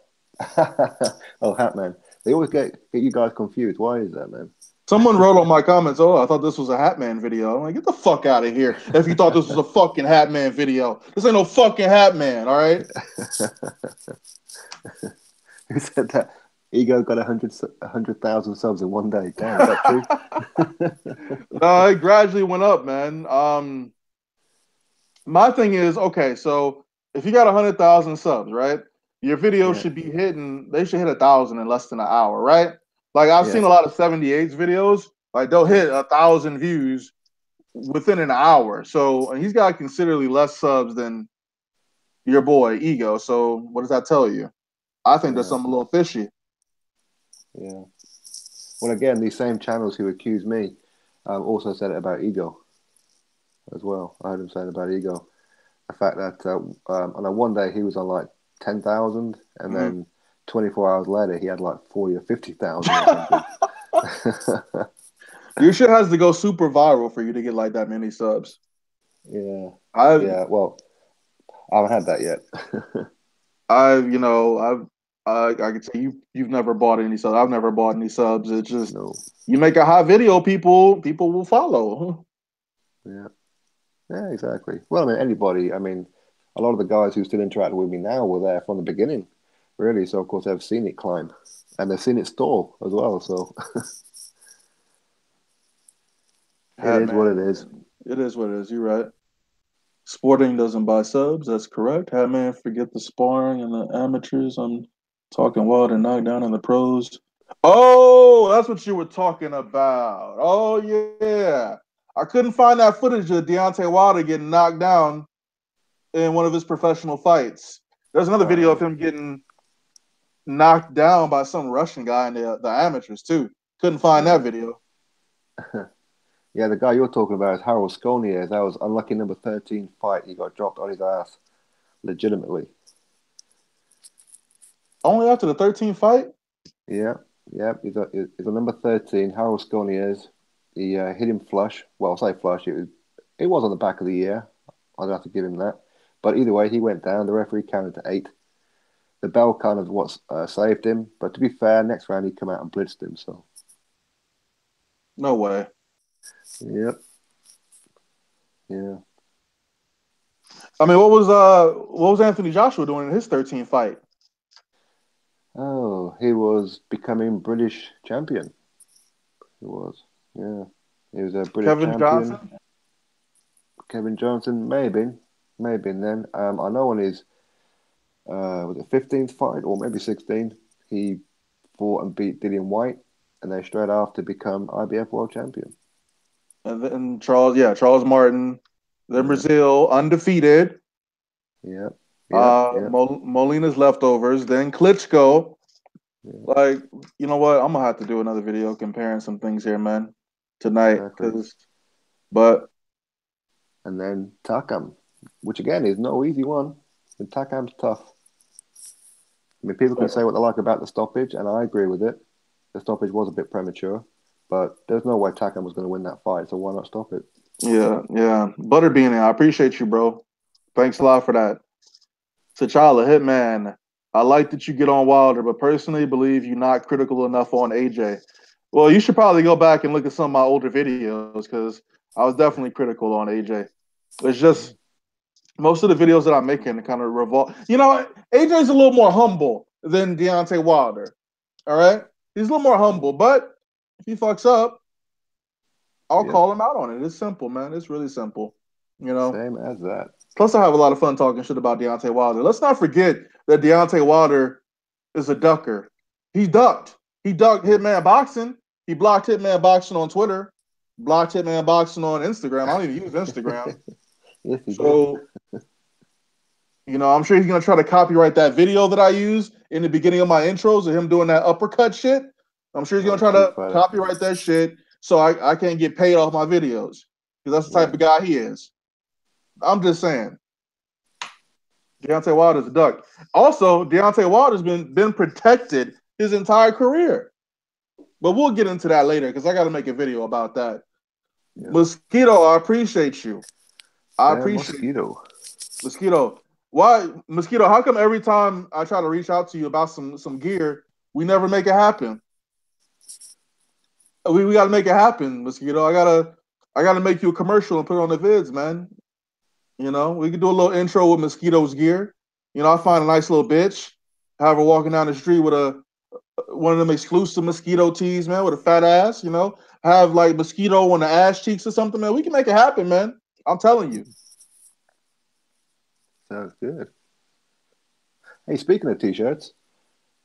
oh, Hatman. They always get you guys confused. Why is that, man? someone wrote on my comments, "Oh, I thought this was a Hatman video." I'm like, "Get the fuck out of here! If you thought this was a fucking Hatman video, this ain't no fucking Hatman, all right?" Who said that? Ego got 100,000 subs in one day. Damn, is that true? No, it gradually went up, man. My thing is, okay, so if you got 100,000 subs, right? Your video Yeah, should be hitting. They should hit 1,000 in less than an hour, right? Like I've yeah, seen a lot of 78's videos. Like they'll yeah, hit 1,000 views within an hour. So and he's got considerably less subs than your boy Ego. So what does that tell you? I think there's yeah, something a little fishy. yeah. Well, again, these same channels who accuse me also said it about Ego as well. I heard him saying about Ego. The fact that on a one day he was on like 10,000, and Mhm. then 24 hours later he had like 40 or 50,000 or something. Your shit has to go super viral for you to get like that many subs. Yeah, I yeah. Well, I haven't had that yet. I could say you've never bought any subs. I've never bought any subs. It's just No. you make a hot video, people will follow. Yeah. Yeah, exactly. Well, I mean, anybody. I mean, a lot of the guys who still interact with me now were there from the beginning, really. So, of course, they've seen it climb and they've seen it stall as well. So, it Hat is what it man, is. it is what it is. You're right. Sporting doesn't buy subs. That's correct. Hat man, forget the sparring and the amateurs. I'm talking wild and knockdown in the pros. Oh, that's what you were talking about. Oh yeah, I couldn't find that footage of Deontay Wilder getting knocked down in one of his professional fights. There's another video of Oh, him getting knocked down by some Russian guy in the amateurs too. Couldn't find that Yeah. video. Yeah, the guy you're talking about is Harold Skonier. That was unlucky number 13 fight. He got dropped on his ass, legitimately. Only after the 13th fight? Yeah, yeah. He's a number 13, Harold Skoniers. He hit him flush. Well, I'll say flush. It was on the back of the ear. I'd have to give him that. But either way, he went down. The referee counted to 8. The bell kind of what saved him. But to be fair, next round he come out and blitzed him. So, No way. yep, yeah. I mean, what was Anthony Joshua doing in his 13th fight? Oh, he was becoming British champion. He was, yeah. He was a British Kevin champion. Johnson? Kevin Johnson, maybe then. I know on his was it 15th fight or maybe 16th, he fought and beat Dillian White, and then straight after become IBF world champion. And then Charles Martin. Then Yeah, Brazil, undefeated. yeah, yeah, yeah, Molina's leftovers. Then Klitschko. yeah. Like, you know what? I'm gonna have to do another video comparing some things here, man, tonight. Exactly. But And then Takam, which again is no easy one. And Takam's tough. I mean, people can say what they like about the stoppage, and I agree with it. The stoppage was a bit premature, but there's no way Takam was going to win that fight, so why not stop it? yeah. Butterbean, I appreciate you, bro. Thanks a lot for that. T'Challa, Hitman. I like that you get on Wilder, but personally believe you're not critical enough on AJ. Well, you should probably go back and look at some of my older videos because I was definitely critical on AJ. It's just most of the videos that I'm making kind of revolve. You know, AJ's a little more humble than Deontay Wilder. All right, he's a little more humble, but if he fucks up, I'll Yep, call him out on it. It's simple, man. It's really simple. You know. same as that. Plus, I have a lot of fun talking shit about Deontay Wilder. Let's not forget that Deontay Wilder is a ducker. He ducked. He ducked Yep. Hitman Boxing. He blocked Hitman Boxing on Twitter. Blocked Hitman Boxing on Instagram. I don't even use Instagram. Yes, he did. So, I'm sure he's gonna try to copyright that video that I used in the beginning of my intros of him doing that uppercut shit. I'm sure he's That gonna was try too to funny. copyright that shit so I can't get paid off my videos because that's the Yeah, type of guy he is. I'm just saying. Deontay Wilder's a duck. Also, Deontay Wilder's been protected his entire career. But we'll get into that later because I got to make a video about that. yeah. Mosquito, I appreciate you. I The appreciate you. mosquito. Mosquito. Why, Mosquito? How come every time I try to reach out to you about some gear, we never make it happen? We got to make it happen, Mosquito. I gotta make you a commercial and put it on the vids, man. We could do a little intro with Mosquito's gear. I find a nice little bitch, have her walking down the street with one of them exclusive Mosquito tees, man, with a fat ass. Have like Mosquito on the ass cheeks or something, man. We can make it happen, man. I'm telling you. Sounds good. Hey, speaking of t-shirts,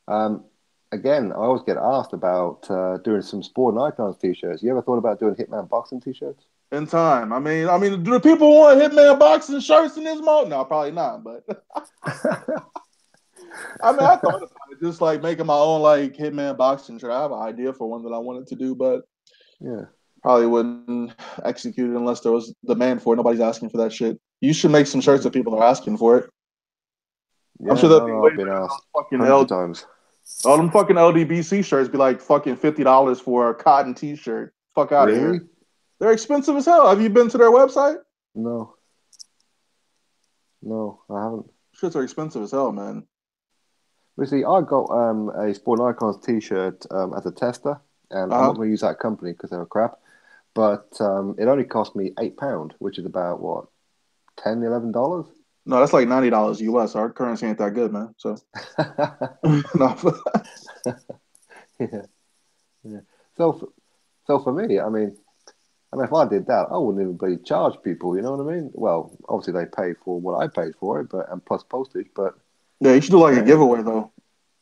um, again, I always get asked about doing some Sport and Icons t-shirts. You ever thought about doing Hitman boxing t-shirts? In time. I mean, do the people want Hitman boxing shirts in this mode? No, probably not. But I thought about it, just like making my own like Hitman boxing shirt. I have an idea for one that I wanted to do, but Yeah. probably wouldn't execute it unless there was demand for it. Nobody's asking for that shit. You should make some shirts Yeah. that people are asking for it. I'm Yeah, sure that'd no, be no, way I've been better asked than hundreds of times. all them fucking LDBC shirts be like fucking $50 for a cotton t-shirt. Fuck out of Really? here. They're expensive as hell. Have you been to their website? No, no, I haven't. Shirts are expensive as hell, man. You see, I got a Sport Icons T-shirt as a tester, and I'm not Uh-huh. going to use that company because they're crap. But it only cost me £8, which is about what, $10, $11? No, that's like $90 US. Our currency ain't that good, man. So no. Yeah, yeah. So, so for me, I mean, if I did that, I wouldn't even bloody charge people. You know what I mean? Well, obviously they pay for what I paid for it, but and plus postage. But Yeah, you should do like a yeah, giveaway though.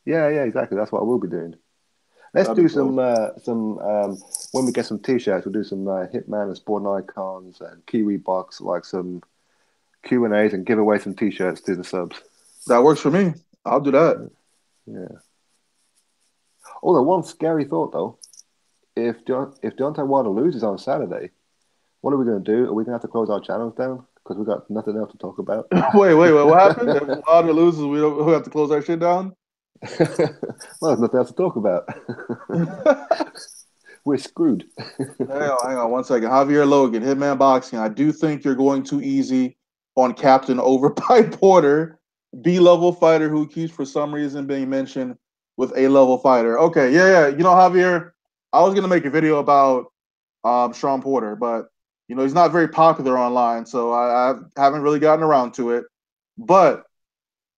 yeah, yeah, exactly. That's what I will be doing. Let's That'd do be cool. some when we get some t-shirts, we'll do some Hitman and Sport Icons and Kiwi Box, like some Q&As and give away some t-shirts to the subs. That works for me. I'll do that. Yeah. Although one scary thought though, if Deontay Wilder loses on Saturday, what are we going to do? Are we going to have to close our channels down because we've got nothing else to talk about? Wait, what happened? If Wilder loses, we have to close our shit down? Well, there's nothing else to talk about. We're screwed. Hang on 1 second. Javier Logan, Hitman Boxing. I do think you're going too easy on Captain over Pipe Porter, B-level fighter who keeps for some reason being mentioned with A-level fighter. Okay, yeah. You know, Javier, I was gonna make a video about Sean Porter, but you know he's not very popular online, so I haven't really gotten around to it. But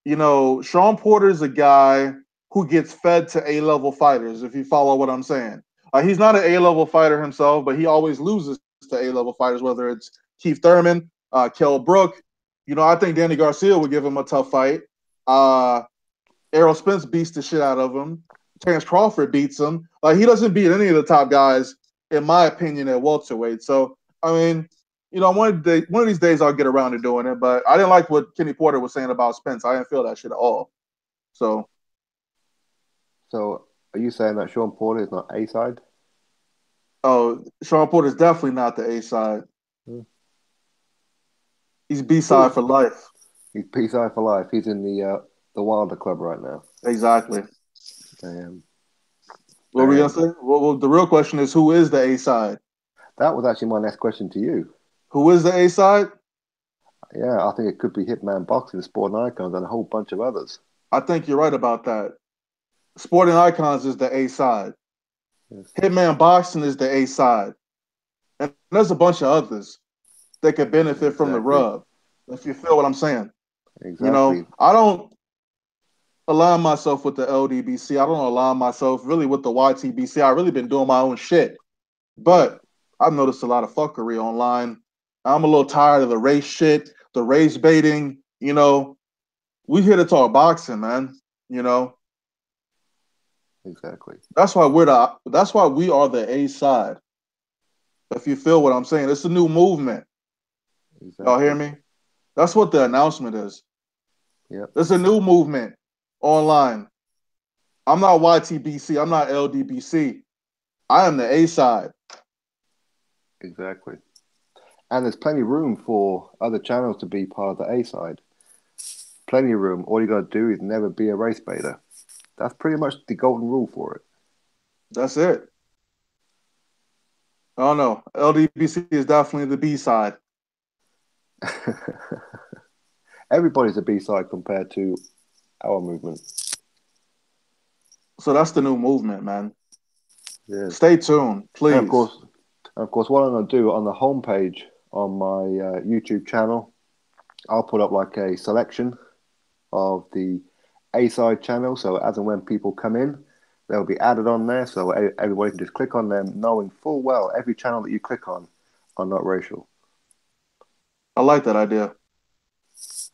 you know, Sean Porter's a guy who gets fed to A-level fighters, if you follow what I'm saying. He's not an A-level fighter himself, but he always loses to A-level fighters, whether it's Keith Thurman, Kell Brook. You know, I think Danny Garcia would give him a tough fight. Errol Spence beats the shit out of him. Terrence Crawford beats him. He doesn't beat any of the top guys, in my opinion, at welterweight. So, I mean, you know, one of these days I'll get around to doing it. But I didn't like what Kenny Porter was saying about Spence. I didn't feel that shit at all. So Are you saying that Sean Porter is not A side? Oh, Sean Porter's definitely not the A side. Hmm. He's B side for life. He's B side for life. He's in the Wilder Club right now. Exactly. Damn. What were we gonna say? Well, the real question is, who is the A side? That was actually my next question to you. Who is the A side? Yeah, I think it could be Hitman Boxing, Sporting Icons, and a whole bunch of others. I think you're right about that. Sporting Icons is the A side. Yes. Hitman Boxing is the A side. And there's a bunch of others that could benefit from the rub, if you feel what I'm saying. Exactly. You know, I don't align myself with the LDBC. I don't align myself really with the YTBC. I've really been doing my own shit. But I've noticed a lot of fuckery online. I'm a little tired of the race shit, the race baiting. You know, we here to talk boxing, man. You know, exactly. That's why we are the A side. If you feel what I'm saying, it's a new movement. Exactly. Y'all hear me? That's what the announcement is. Yep. It's a new movement online. I'm not YTBC. I'm not LDBC. I am the A side. Exactly. And there's plenty of room for other channels to be part of the A side. Plenty of room. All you got to do is never be a race baiter. That's pretty much the golden rule for it. That's it. Oh no, LDBC is definitely the B side. Everybody's a B side compared to our movement. So that's the new movement, man. Yeah. Stay tuned, please. And of course, what I'm going to do on the homepage on my YouTube channel, I'll put up like a selection of the A-side channel. So as and when people come in, they'll be added on there. So everybody can just click on them, knowing full well every channel that you click on are not racial. I like that idea.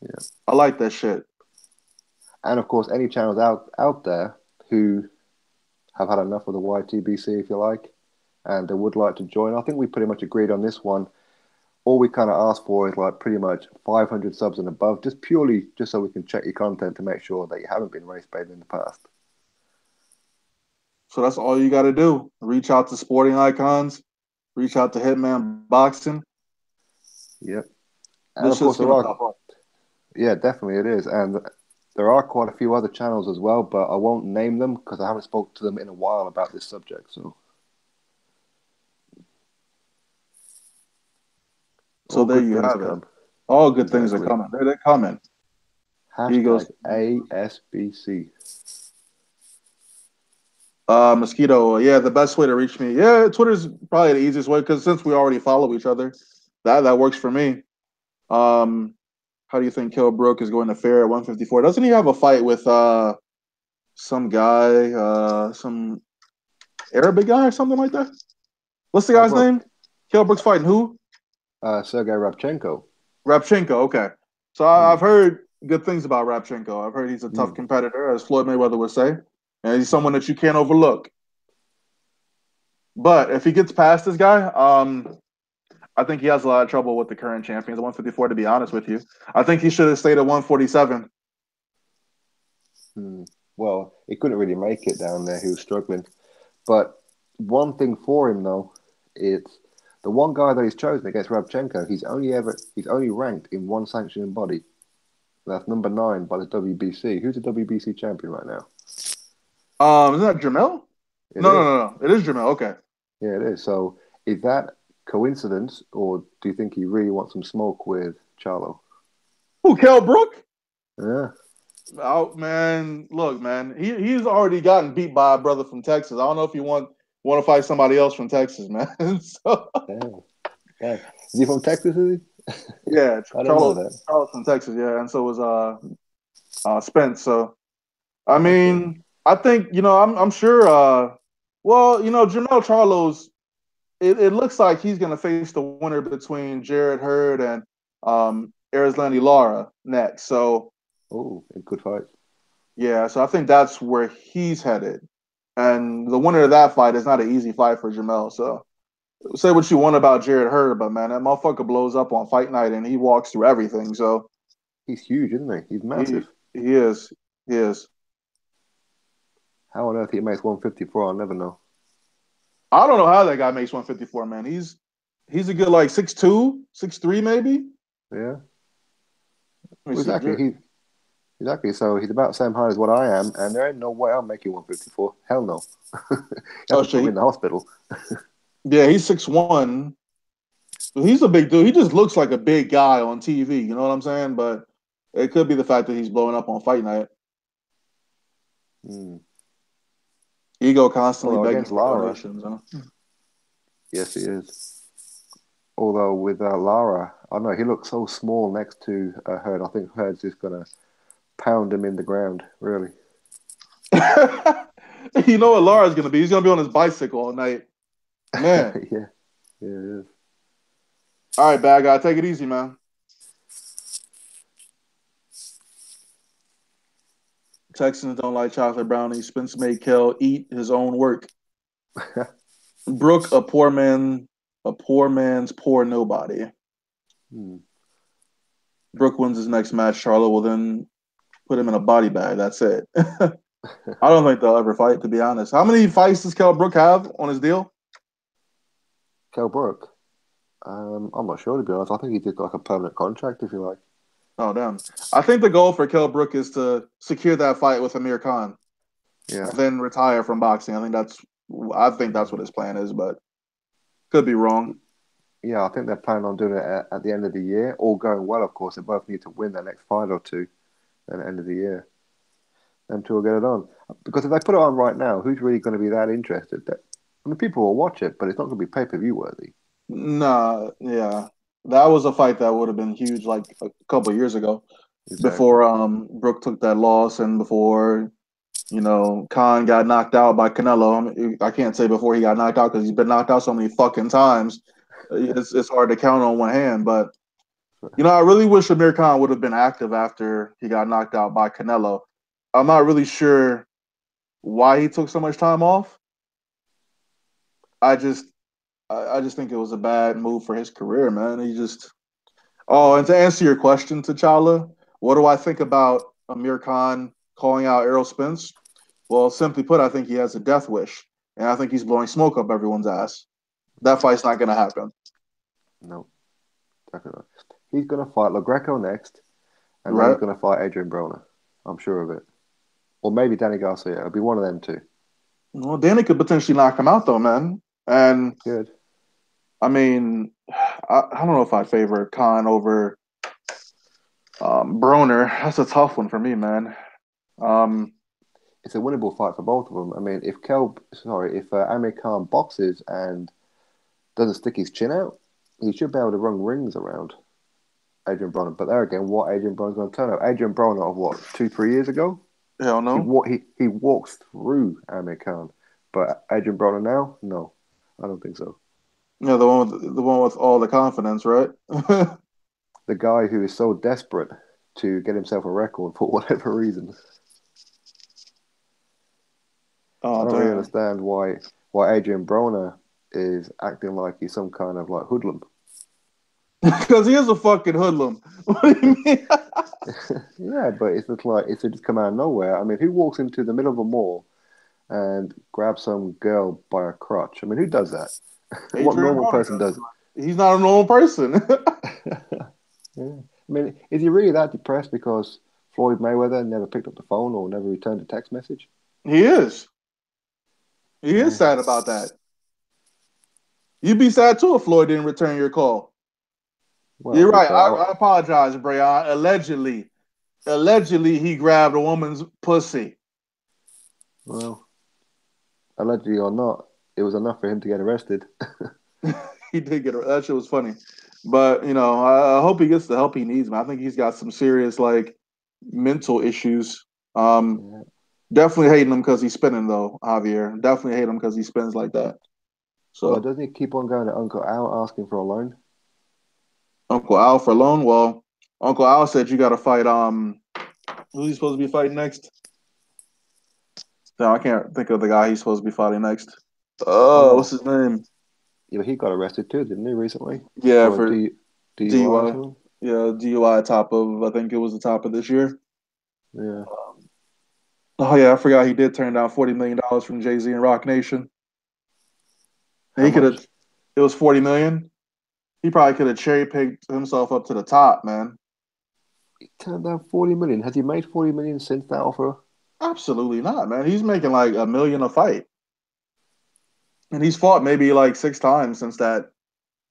Yeah. I like that shit. And of course, any channels out there who have had enough of the YTBC, if you like, and they would like to join. I think we pretty much agreed on this one. All we kind of ask for is like pretty much 500 subs and above, just so we can check your content to make sure that you haven't been race baited in the past. So that's all you got to do. Reach out to Sporting Icons. Reach out to Hitman Boxing. Yep. And of course, yeah, definitely it is. And there are quite a few other channels as well, but I won't name them because I haven't spoken to them in a while about this subject. So there you have it. All good things are coming. They're coming. Hashtag ASBC. Mosquito. Yeah, the best way to reach me. Yeah, Twitter's probably the easiest way because since we already follow each other, that works for me. How do you think Kell Brook is going to fare at 154? Doesn't he have a fight with some guy, some Arabic guy or something like that? What's the guy's name? Kell Brook's fighting who? Sergey Rabchenko. Rabchenko, okay. So I've heard good things about Rabchenko. I've heard he's a tough competitor, as Floyd Mayweather would say. And he's someone that you can't overlook. But if he gets past this guy, I think he has a lot of trouble with the current champions at 154, to be honest with you. I think he should have stayed at 147. Well, he couldn't really make it down there. He was struggling. But one thing for him though, it's the one guy that he's chosen against Rabchenko. He's only ranked in one sanctioning body. That's number 9 by the WBC. Who's the WBC champion right now? Isn't that Jamel? It No, no, is. no, no. It is Jamel. Okay. Yeah, it is. So is that coincidence, or do you think he really wants some smoke with Charlo? Who, Kell Brook? Yeah. Oh man, look, man, he's already gotten beat by a brother from Texas. I don't know if you want to fight somebody else from Texas, man. So Damn. Damn. Is he from Texas, is he? yeah, I didn't know that. Charles from Texas, yeah, and so was Spence. So I Okay. mean, I think I'm sure. Well, Jamel Charlo's. It looks like he's going to face the winner between Jared Hurd and Erislandy Lara next. So Oh, a good fight. yeah, so I think that's where he's headed. And the winner of that fight is not an easy fight for Jamel. So say what you want about Jared Hurd, but man, that motherfucker blows up on fight night and he walks through everything. So He's huge, isn't he? He's he massive. he is. He is. How on earth he makes 154, I'll never know. I don't know how that guy makes 154, man. He's a good like 6'2", 6'3", maybe. Yeah. Let me Well, see. exactly. So he's about the same height as what I am, and there ain't no way I'm making 154. Hell no. You have Oh to put me in shit. the hospital. Yeah, he's 6'1". He's a big dude. He just looks like a big guy on TV. You know what I'm saying? But it could be the fact that he's blowing up on fight night. Hmm. Ego constantly Although begging against for Lara, donations. Huh? yes, he is. Although with Lara, I don't know, he looks so small next to Hurd. I think Hurd's just going to pound him in the ground, really. You know what Lara's gonna be? He's gonna be on his bicycle all night. Man. Yeah, yeah, it is. All right, bad guy. Take it easy, man. Texans don't like chocolate brownies. Spence made Kel eat his own work. Brooke, a poor man's poor nobody. Hmm. Brooke wins his next match. Charlotte will then put him in a body bag. That's it. I don't think they'll ever fight, to be honest. How many fights does Kell Brook have on his deal? Kell Brook, I'm not sure to be honest. I think he did like a permanent contract, if you like. Oh, damn. I think the goal for Kell Brook is to secure that fight with Amir Khan Yeah. and then retire from boxing. I think that's what his plan is, but could be wrong. Yeah, I think they're planning on doing it at the end of the year. All going well, of course. They both need to win their next fight or two at the end of the year. Them two will get it on. Because if they put it on right now, who's really going to be that interested? I mean, people will watch it, but it's not going to be pay-per-view worthy. Nah, yeah. That was a fight that would have been huge like a couple years ago Exactly. before Brook took that loss and before Khan got knocked out by Canelo. I can't say before he got knocked out because he's been knocked out so many fucking times. It's hard to count on one hand. But I really wish Amir Khan would have been active after he got knocked out by Canelo. I'm not really sure why he took so much time off. I just I just think it was a bad move for his career, man. Oh, and to answer your question, T'Challa, what do I think about Amir Khan calling out Errol Spence? Well, simply put, I think he has a death wish, and I think he's blowing smoke up everyone's ass. That fight's not going to happen. No, definitely not. He's going to fight LaGreco next, and then he's Right? going to fight Adrian Broner. I'm sure of it. Or maybe Danny Garcia. It'll be one of them two. Well, Danny could potentially knock him out, though, man. And Good. I mean, I don't know if I favor Khan over Broner. That's a tough one for me, man. Um, It's a winnable fight for both of them. I mean, if Amir Khan boxes and doesn't stick his chin out, he should be able to run rings around Adrian Broner. But there again, what Adrian Broner's going to turn up? Adrian Broner of what, 2, 3 years ago? hell He no. wa- he walks through Amir Khan. But Adrian Broner now? No, I don't think so. Yeah, the one with all the confidence, right? The guy who is so desperate to get himself a record for whatever reason. I Oh don't really damn. understand why Adrian Broner is acting like he's some kind of like hoodlum. Because he is a fucking hoodlum. What do you mean? Yeah, but it's just like it's just come out of nowhere. I mean, who walks into the middle of a mall and grabs some girl by a crotch? I mean, who does that? What Adrian normal Broner person does does it. He's not a normal person. it? Yeah. I mean, is he really that depressed because Floyd Mayweather never picked up the phone or never returned a text message? He is. He is Man, sad about that. You'd be sad too if Floyd didn't return your call. well, You're to be right. fair, I apologize, Brayon. Allegedly, he grabbed a woman's pussy. well, allegedly or not, it was enough for him to get arrested. He did get that shit was funny, but I hope he gets the help he needs. Man, I think he's got some serious like mental issues. Um, Yeah. Definitely hating him because he's spinning though, Javier. Definitely hate him because he spins like that. Well, So doesn't he keep on going to Uncle Al asking for a loan? Uncle Al for loan. Well, Uncle Al said you got to fight. Who's he supposed to be fighting next? No, I can't think of the guy he's supposed to be fighting next. What's Oh, his name? yeah, he got arrested too, didn't he, recently? Yeah, For a for DUI or DUI. something? Yeah, DUI top of I think it was the top of this year. Yeah. Oh yeah, I forgot he did turn down $40 million from Jay-Z and Rock Nation. How He could much? have. It was 40 million. He probably could have cherry picked himself up to the top, man. He turned down 40 million. Has he made 40 million since that offer? Absolutely not, man. He's making like a million a fight, and he's fought maybe like 6 times since that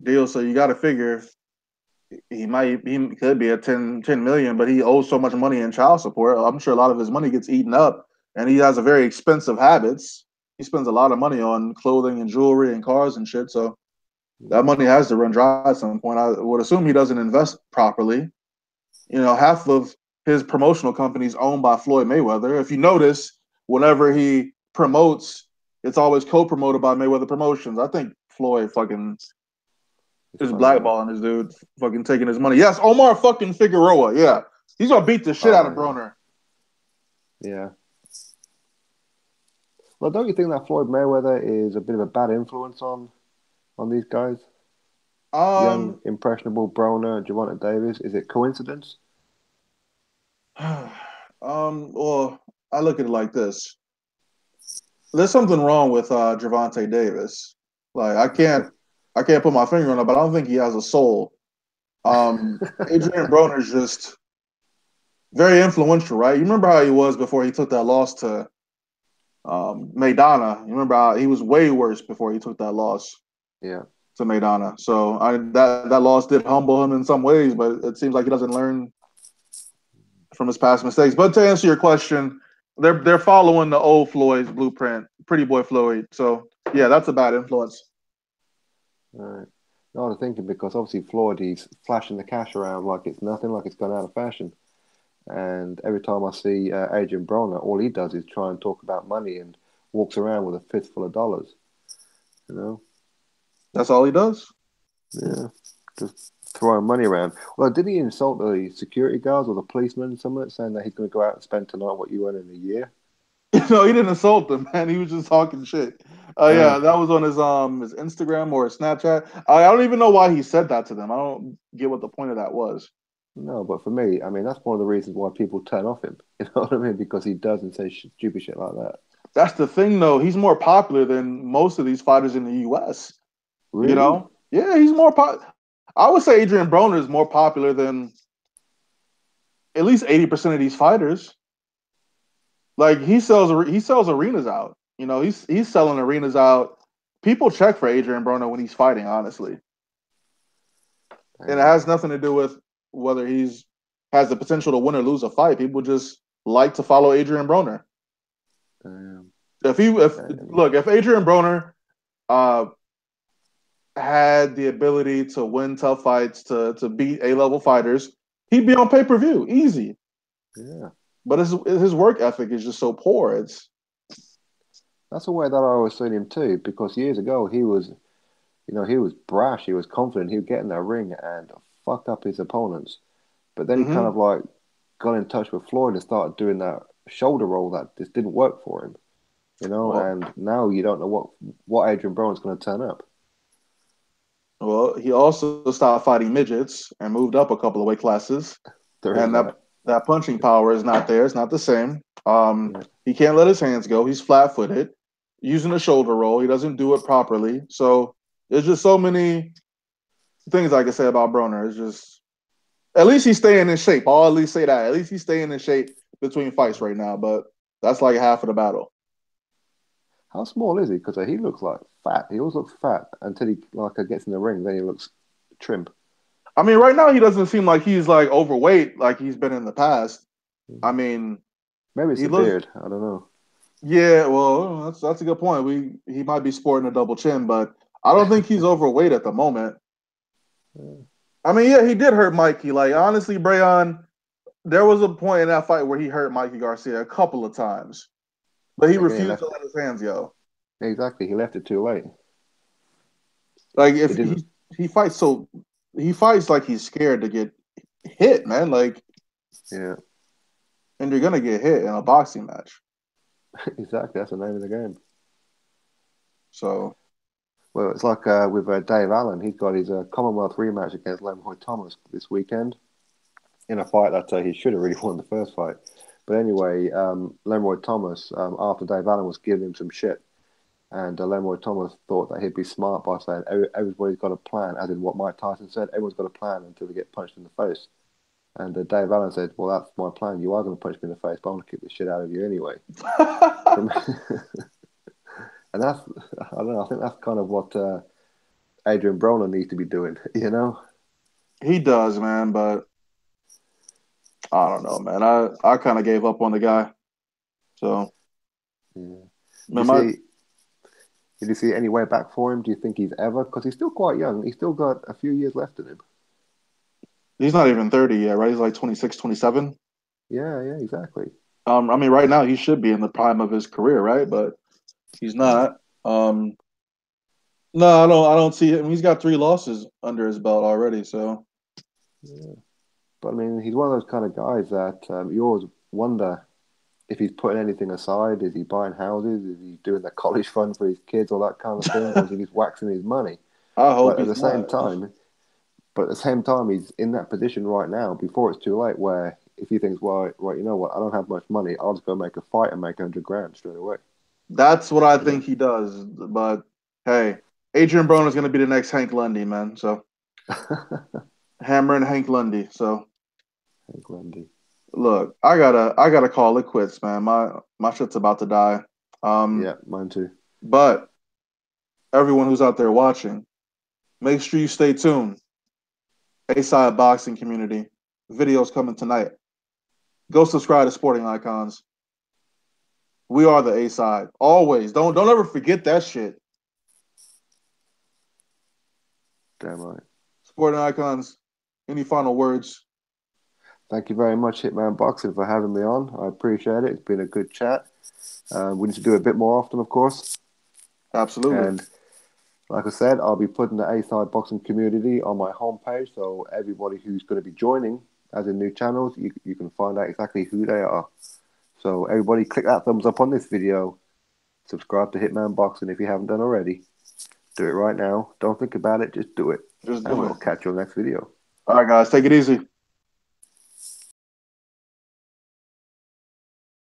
deal. So you got to figure he could be at 10 million, but he owes so much money in child support. I'm sure a lot of his money gets eaten up, and he has a very expensive habits. He spends a lot of money on clothing and jewelry and cars and shit. So that Yeah. money has to run dry at some point. I would assume he doesn't invest properly. Half of his promotional company is owned by Floyd Mayweather. If you notice, whenever he promotes, it's always co-promoted by Mayweather Promotions. I think Floyd fucking It's is funny, man. blackballing this dude, fucking taking his money. Yes, Omar fucking Figueroa. Yeah, he's gonna beat the shit out Oh, of yeah. Broner. Yeah. Well, don't you think that Floyd Mayweather is a bit of a bad influence on these guys? Young, Um, impressionable Broner, Javante Davis. Is it coincidence? well, I look at it like this. There's something wrong with Javante Davis. Like I can't put my finger on it, but I don't think he has a soul. Adrian Broner's just very influential, right? You remember how he was before he took that loss to Maidana. You remember how he was way worse before he took that loss Yeah. to Maidana. So that loss did humble him in some ways, but it seems like he doesn't learn from his past mistakes. But to answer your question, they're following the old Floyd's blueprint, Pretty Boy Floyd. So yeah, that's a bad influence. Right. No, I was thinking because obviously Floyd, he's flashing the cash around like it's nothing, like it's gone out of fashion. And every time I see Adrian Broner, all he does is try and talk about money and walks around with a fistful of dollars. You know? That's all he does. Yeah, just throwing money around. Well, did he insult the security guards or the policemen, somewhere, saying that he's going to go out and spend tonight what you earn in a year? No, he didn't insult them, man. He was just talking shit. Uh, Yeah, that was on his Instagram or his Snapchat. I don't even know why he said that to them. I don't get what the point of that was. no, but for me, I mean, that's one of the reasons why people turn off him. You know what I mean? Because he doesn't say stupid shit like that. That's the thing, though. He's more popular than most of these fighters in the U.S. Really? Yeah, he's more I would say Adrian Broner is more popular than at least 80% of these fighters. Like he sells arenas out. He's selling arenas out. People check for Adrian Broner when he's fighting, honestly, and it Damn, has nothing to do with whether he's has the potential to win or lose a fight. People just like to follow Adrian Broner. damn, If damn. look, if Adrian Broner uh, had the ability to win tough fights, to beat A-level fighters, he'd be on pay-per-view, easy. Yeah. But his work ethic is just so poor. It's That's the way that I always seen him too, because years ago he was, he was brash, he was confident, he would get in that ring and fuck up his opponents. But then he kind mm-hmm. of like got in touch with Floyd and started doing that shoulder roll that just didn't work for him, well, and now you don't know what Adrian Brown's going to turn up. he also stopped fighting midgets and moved up a couple of weight classes, There is and that that. That punching power is not there. It's not the same. Yeah. He can't let his hands go. He's flat-footed, using a shoulder roll. He doesn't do it properly. So there's just so many things I can say about Broner. It's just at least he's staying in shape. I'll at least say that. At least he's staying in shape between fights right now. But that's like half of the battle. How small is he? Because he looks like fat. He always looks fat until he gets in the ring. Then he looks trim. I mean, right now he doesn't seem like he's like overweight like he's been in the past. I mean, Maybe it's he the looks. beard. I don't know. Yeah, well, that's a good point. He might be sporting a double chin, but I don't think he's overweight at the moment. I mean, yeah, he did hurt Mikey. Like honestly, Brayon, there was a point in that fight where he hurt Mikey Garcia a couple of times, but he Again, he refused left to let his hands go. exactly. He left it too late. Like He if didn't. he fights he fights like he's scared to get hit, man. Like, Yeah, and you're gonna get hit in a boxing match. exactly. That's the name of the game. So Well, it's like with Dave Allen. He's got his Commonwealth rematch against Leroy Thomas this weekend in a fight that he should have really won the first fight. But anyway, Leroy Thomas, after Dave Allen was giving him some shit, and Leroy Thomas thought that he'd be smart by saying everybody's got a plan, as in what Mike Tyson said, everyone's got a plan until they get punched in the face. And Dave Allen said, well, that's my plan. You are going to punch me in the face, but I'm going to kick the shit out of you anyway. And that's, I don't know, I think that's kind of what Adrian Broner needs to be doing, you know? he does, man, but I don't know, man. I kind of gave up on the guy. So, Yeah. man, my Did you see any way back for him? Do you think he's ever? Because he's still quite young. He's still got a few years left in him. he's not even 30 yet, right? He's like 26, 27. Yeah, yeah, exactly. I mean, right now he should be in the prime of his career, right? But he's Yeah, not. No, I don't see him. He's got 3 losses under his belt already. So, yeah. But I mean, he's one of those kind of guys that you always wonder if he's putting anything aside. Is he buying houses? Is he doing the college fund for his kids, all that kind of thing? Or is he just waxing his money? I hope But at he's the same not. time, he's in that position right now before it's too late. Where if he thinks, well, right, you know what, I don't have much money. I'll just go make a fight and make 100 grand straight away. That's what I You know. think he does. But hey, Adrian Broner is going to be the next Hank Lundy, man. So Hammer and Hank Lundy. So Grundy. look, I gotta call it quits, man. My shit's about to die. Um, Yeah, mine too. but everyone who's out there watching, make sure you stay tuned. A-side boxing community videos coming tonight. Go subscribe to Sporting Icons. We are the A-side. Always. Don't ever forget that shit. Damn right. Sporting Icons. Any final words? Thank you very much, Hitman Boxing, for having me on. I appreciate it. It's been a good chat. We need to do it a bit more often, of course. Absolutely. And like I said, I'll be putting the A-Side Boxing community on my homepage, so everybody who's going to be joining as in new channels, you can find out exactly who they are. So everybody click that thumbs up on this video. Subscribe to Hitman Boxing if you haven't done already. Do it right now. Don't think about it, just do it. Just And do it. we'll catch you on the next video. All right, guys. Take it easy.